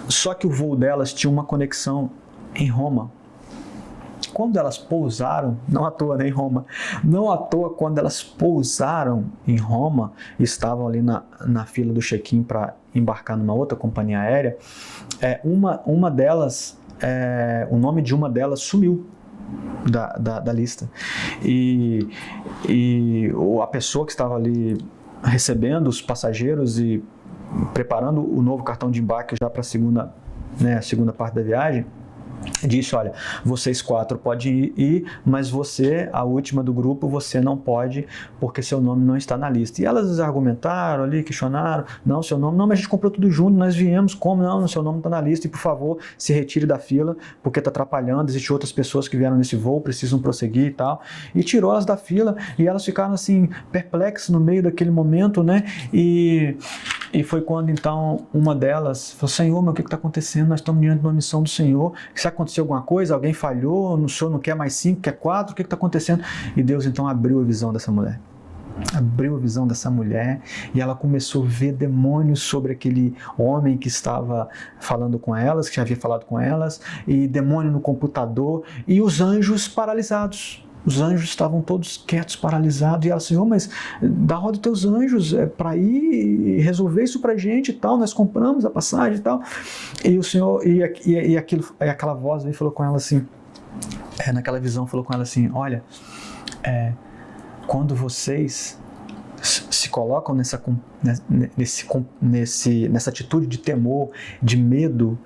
Só que o voo delas tinha uma conexão em Roma. Quando elas pousaram, não à toa, né, em Roma, não à toa, quando elas pousaram em Roma, estavam ali na fila do check-in para embarcar numa outra companhia aérea, uma delas, o nome de uma delas sumiu da lista. E a pessoa que estava ali recebendo os passageiros e preparando o novo cartão de embarque já para a segunda parte da viagem, disse: olha, vocês 4 podem ir, mas você, a última do grupo, você não pode, porque seu nome não está na lista. E elas argumentaram ali, questionaram: não, seu nome, não, mas a gente comprou tudo junto, nós viemos, como não, seu nome está na lista, e por favor, se retire da fila, porque está atrapalhando, existem outras pessoas que vieram nesse voo, precisam prosseguir e tal. E tirou elas da fila, e elas ficaram assim, perplexas no meio daquele momento, né, e foi quando então uma delas falou: Senhor, mas o que está acontecendo? Nós estamos diante de uma missão do Senhor, se aconteceu alguma coisa, alguém falhou, o Senhor não quer mais 5, quer 4, o que está acontecendo? E Deus então abriu a visão dessa mulher. Abriu a visão dessa mulher e ela começou a ver demônios sobre aquele homem que estava falando com elas, que já havia falado com elas, e demônio no computador, e os anjos paralisados. Os anjos estavam todos quietos, paralisados, e ela disse: mas dá roda dos teus anjos para ir resolver isso pra gente e tal, nós compramos a passagem e tal. E o Senhor, aquela voz veio e falou com ela assim, naquela visão falou com ela assim: olha, quando vocês se colocam nessa atitude de temor, de medo,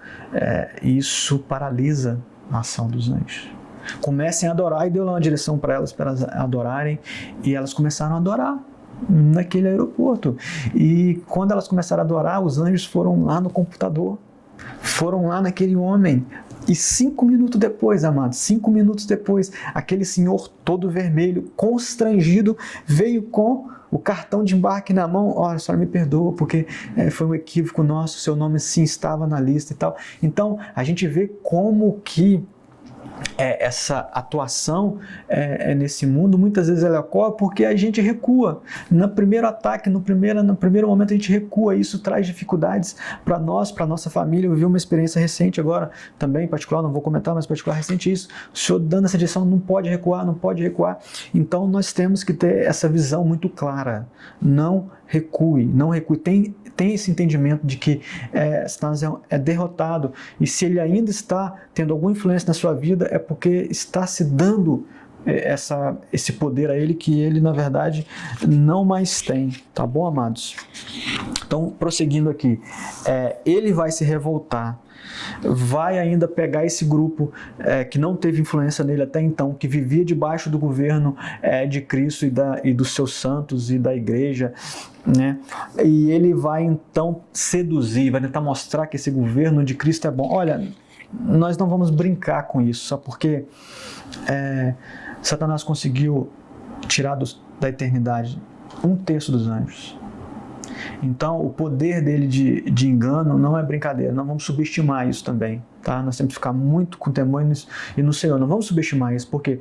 isso paralisa a ação dos anjos. Comecem a adorar, e deu lá uma direção para elas adorarem, e elas começaram a adorar naquele aeroporto. E quando elas começaram a adorar, os anjos foram lá no computador, foram lá naquele homem, e 5 minutos depois, amados, 5 minutos depois, aquele senhor todo vermelho, constrangido, veio com o cartão de embarque na mão: olha, a senhora me perdoa, porque foi um equívoco nosso, seu nome sim estava na lista e tal. Então, a gente vê como que essa atuação nesse mundo, muitas vezes ela ocorre porque a gente recua. No primeiro ataque, no primeiro momento a gente recua, e isso traz dificuldades para nós, para nossa família. Eu vivi uma experiência recente agora, também em particular, não vou comentar, mas em particular recente isso, o Senhor dando essa direção: não pode recuar, não pode recuar. Então nós temos que ter essa visão muito clara: não recue, não recue. Tem esse entendimento de que Satanás é derrotado, e se ele ainda está tendo alguma influência na sua vida, é porque está se dando esse poder a ele que ele, na verdade, não mais tem. Tá bom, amados? Então, prosseguindo aqui, ele vai se revoltar, vai ainda pegar esse grupo que não teve influência nele até então, que vivia debaixo do governo de Cristo e dos seus santos e da igreja, né? E ele vai então seduzir, vai tentar mostrar que esse governo de Cristo é bom. Olha, nós não vamos brincar com isso, só porque Satanás conseguiu tirar da eternidade 1/3 dos anjos. Então, o poder dele de engano não é brincadeira, não vamos subestimar isso também, tá? Nós temos que ficar muito com temor e no Senhor, não vamos subestimar isso, porque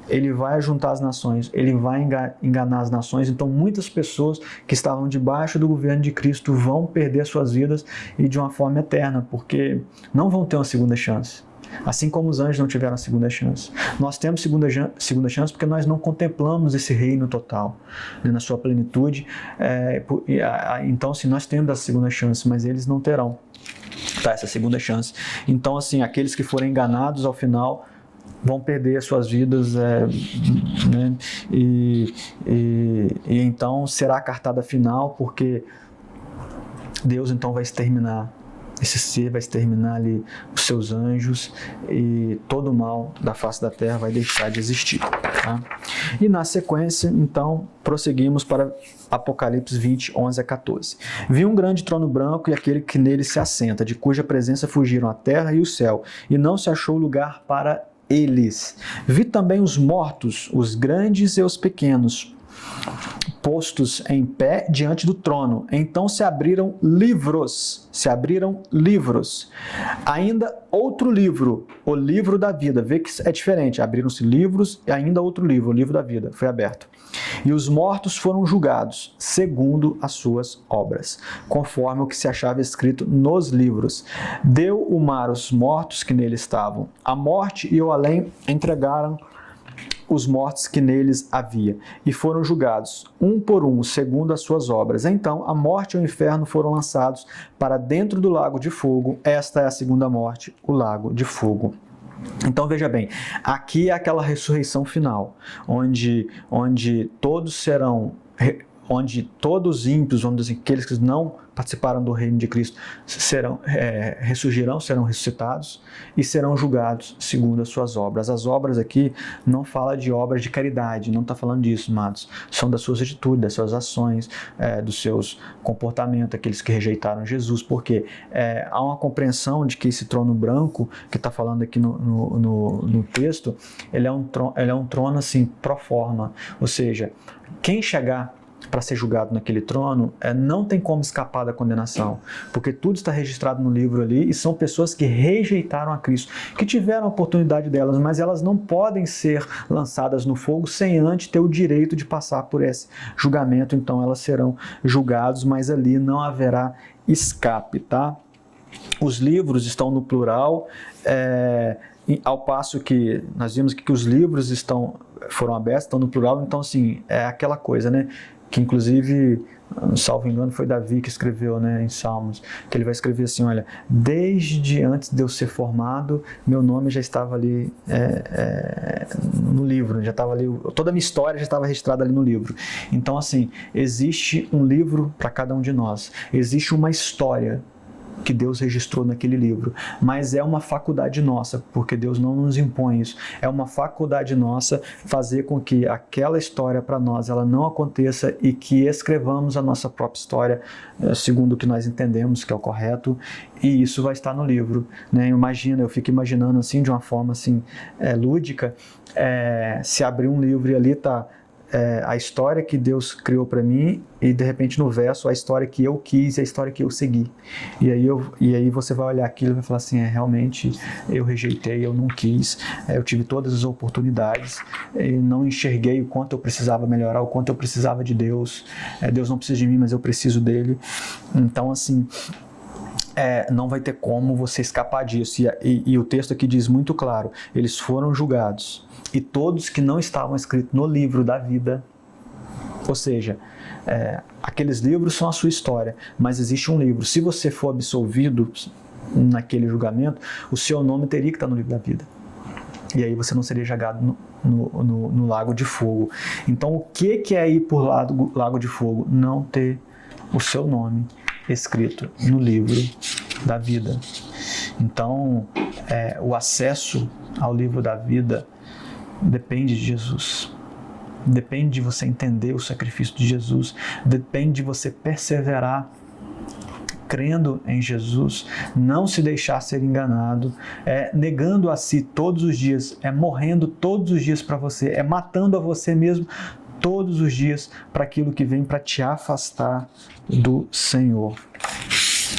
ele vai juntar as nações, ele vai enganar as nações, então muitas pessoas que estavam debaixo do governo de Cristo vão perder suas vidas e de uma forma eterna, porque não vão ter uma segunda chance. Assim como os anjos não tiveram a segunda chance. Nós temos segunda chance porque nós não contemplamos esse reino total, né, na sua plenitude. Então, assim, nós temos a segunda chance, mas eles não terão, tá, essa segunda chance. Então, assim, aqueles que forem enganados ao final vão perder as suas vidas, né, e então será a cartada final, porque Deus então vai exterminar esse ser, vai exterminar ali os seus anjos e todo o mal da face da terra vai deixar de existir. Tá? E na sequência, então, prosseguimos para Apocalipse 20, 11 a 14. Vi um grande trono branco e aquele que nele se assenta, de cuja presença fugiram a terra e o céu, e não se achou lugar para eles. Vi também os mortos, os grandes e os pequenos, postos em pé diante do trono. Então se abriram livros. Ainda outro livro, o livro da vida. Vê que é diferente. Abriram-se livros e ainda outro livro, o livro da vida, foi aberto. E os mortos foram julgados, segundo as suas obras, conforme o que se achava escrito nos livros. Deu o mar os mortos que nele estavam. A morte e o além entregaram os mortos que neles havia, e foram julgados, um por um, segundo as suas obras. Então, a morte e o inferno foram lançados para dentro do lago de fogo. Esta é a segunda morte, o lago de fogo. Então, veja bem, aqui é aquela ressurreição final, onde todos serão... onde todos os ímpios, vamos dizer, aqueles que não participaram do reino de Cristo, ressurgirão, serão ressuscitados e serão julgados segundo as suas obras. As obras aqui não fala de obras de caridade, não está falando disso, amados. São das suas atitudes, das suas ações, dos seus comportamentos, aqueles que rejeitaram Jesus, porque há uma compreensão de que esse trono branco, que está falando aqui no texto, ele é um trono assim, pro forma, ou seja, quem chegar para ser julgado naquele trono, não tem como escapar da condenação, porque tudo está registrado no livro ali, e são pessoas que rejeitaram a Cristo, que tiveram a oportunidade delas, mas elas não podem ser lançadas no fogo sem antes ter o direito de passar por esse julgamento. Então elas serão julgadas, mas ali não haverá escape, tá? Os livros estão no plural, ao passo que nós vimos que os livros foram abertos, estão no plural. Então, assim, é aquela coisa, né? Que inclusive, salvo engano, foi Davi que escreveu, né, em Salmos, que ele vai escrever assim, olha, desde antes de eu ser formado, meu nome já estava ali no livro, já estava ali, toda a minha história já estava registrada ali no livro. Então, assim, existe um livro para cada um de nós, existe uma história que Deus registrou naquele livro, mas é uma faculdade nossa, porque Deus não nos impõe isso, é uma faculdade nossa fazer com que aquela história para nós, ela não aconteça e que escrevamos a nossa própria história, segundo o que nós entendemos que é o correto, e isso vai estar no livro, né? Eu fico imaginando assim, de uma forma assim, lúdica, se abrir um livro e ali está a história que Deus criou para mim, e de repente no verso a história que eu quis e a história que eu segui. E aí você vai olhar aquilo e vai falar assim, realmente eu rejeitei, eu não quis, eu tive todas as oportunidades, e não enxerguei o quanto eu precisava melhorar, o quanto eu precisava de Deus. Deus não precisa de mim, mas eu preciso dele. Então, assim, não vai ter como você escapar disso. E o texto aqui diz muito claro, eles foram julgados, e todos que não estavam escritos no livro da vida, ou seja, aqueles livros são a sua história, mas existe um livro. Se você for absolvido naquele julgamento, o seu nome teria que estar no livro da vida. E aí você não seria no lago de fogo. Então, o que é ir por lago de fogo? Não ter o seu nome escrito no livro da vida. Então, o acesso ao livro da vida depende de Jesus. Depende de você entender o sacrifício de Jesus. Depende de você perseverar crendo em Jesus, não se deixar ser enganado, negando a si todos os dias, morrendo todos os dias para você, matando a você mesmo todos os dias para aquilo que vem para te afastar do Senhor.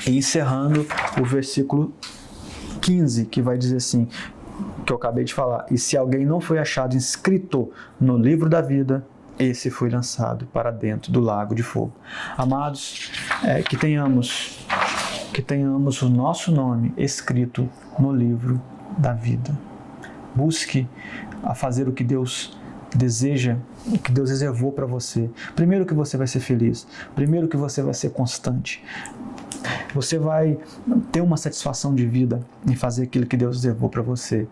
E encerrando o versículo 15, que vai dizer assim, que eu acabei de falar: e se alguém não foi achado inscrito no livro da vida, esse foi lançado para dentro do lago de fogo. Amados, que tenhamos o nosso nome escrito no livro da vida. Busque a fazer o que Deus deseja, o que Deus reservou para você. Primeiro, que você vai ser feliz. Primeiro, que você vai ser constante. Você vai ter uma satisfação de vida em fazer aquilo que Deus reservou para você.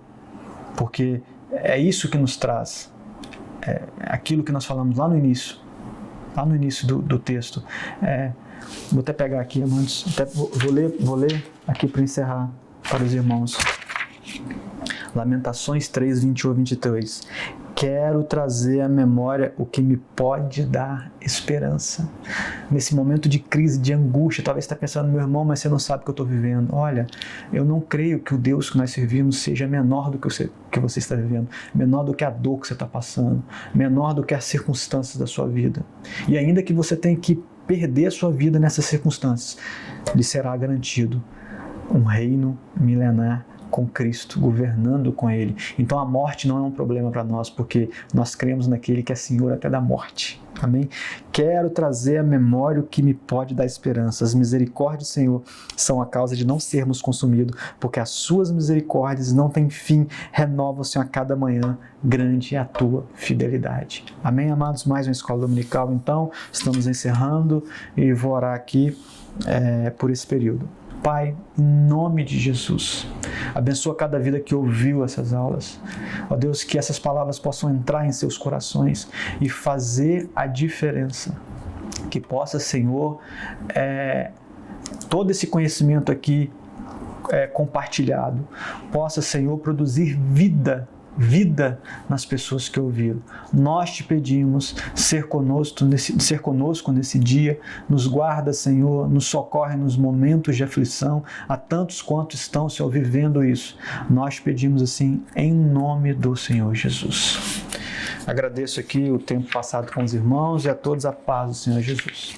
Porque é isso que nos traz aquilo que nós falamos lá no início do texto. Vou até pegar aqui, amados, vou ler aqui para encerrar para os irmãos. Lamentações 3, 21 a 23. Quero trazer à memória o que me pode dar esperança. Nesse momento de crise, de angústia, talvez você está pensando: meu irmão, mas você não sabe o que eu estou vivendo. Olha, eu não creio que o Deus que nós servimos seja menor do que você está vivendo, menor do que a dor que você está passando, menor do que as circunstâncias da sua vida. E ainda que você tenha que perder a sua vida nessas circunstâncias, lhe será garantido um reino milenar com Cristo, governando com Ele. Então a morte não é um problema para nós, porque nós cremos naquele que é Senhor até da morte. Amém? Quero trazer à memória o que me pode dar esperança. As misericórdias do Senhor são a causa de não sermos consumidos, porque as suas misericórdias não têm fim, renovam-se a cada manhã, grande é a tua fidelidade. Amém, amados? Mais uma escola dominical, então, estamos encerrando e vou orar aqui por esse período. Pai, em nome de Jesus, abençoa cada vida que ouviu essas aulas. Ó Deus, que essas palavras possam entrar em seus corações e fazer a diferença. Que possa, Senhor, todo esse conhecimento aqui compartilhado, possa, Senhor, produzir vida nas pessoas que ouviram. Nós te pedimos ser conosco nesse dia, nos guarda, Senhor, nos socorre nos momentos de aflição, a tantos quanto estão, Senhor, vivendo isso. Nós te pedimos assim, em nome do Senhor Jesus. Agradeço aqui o tempo passado com os irmãos e a todos a paz do Senhor Jesus.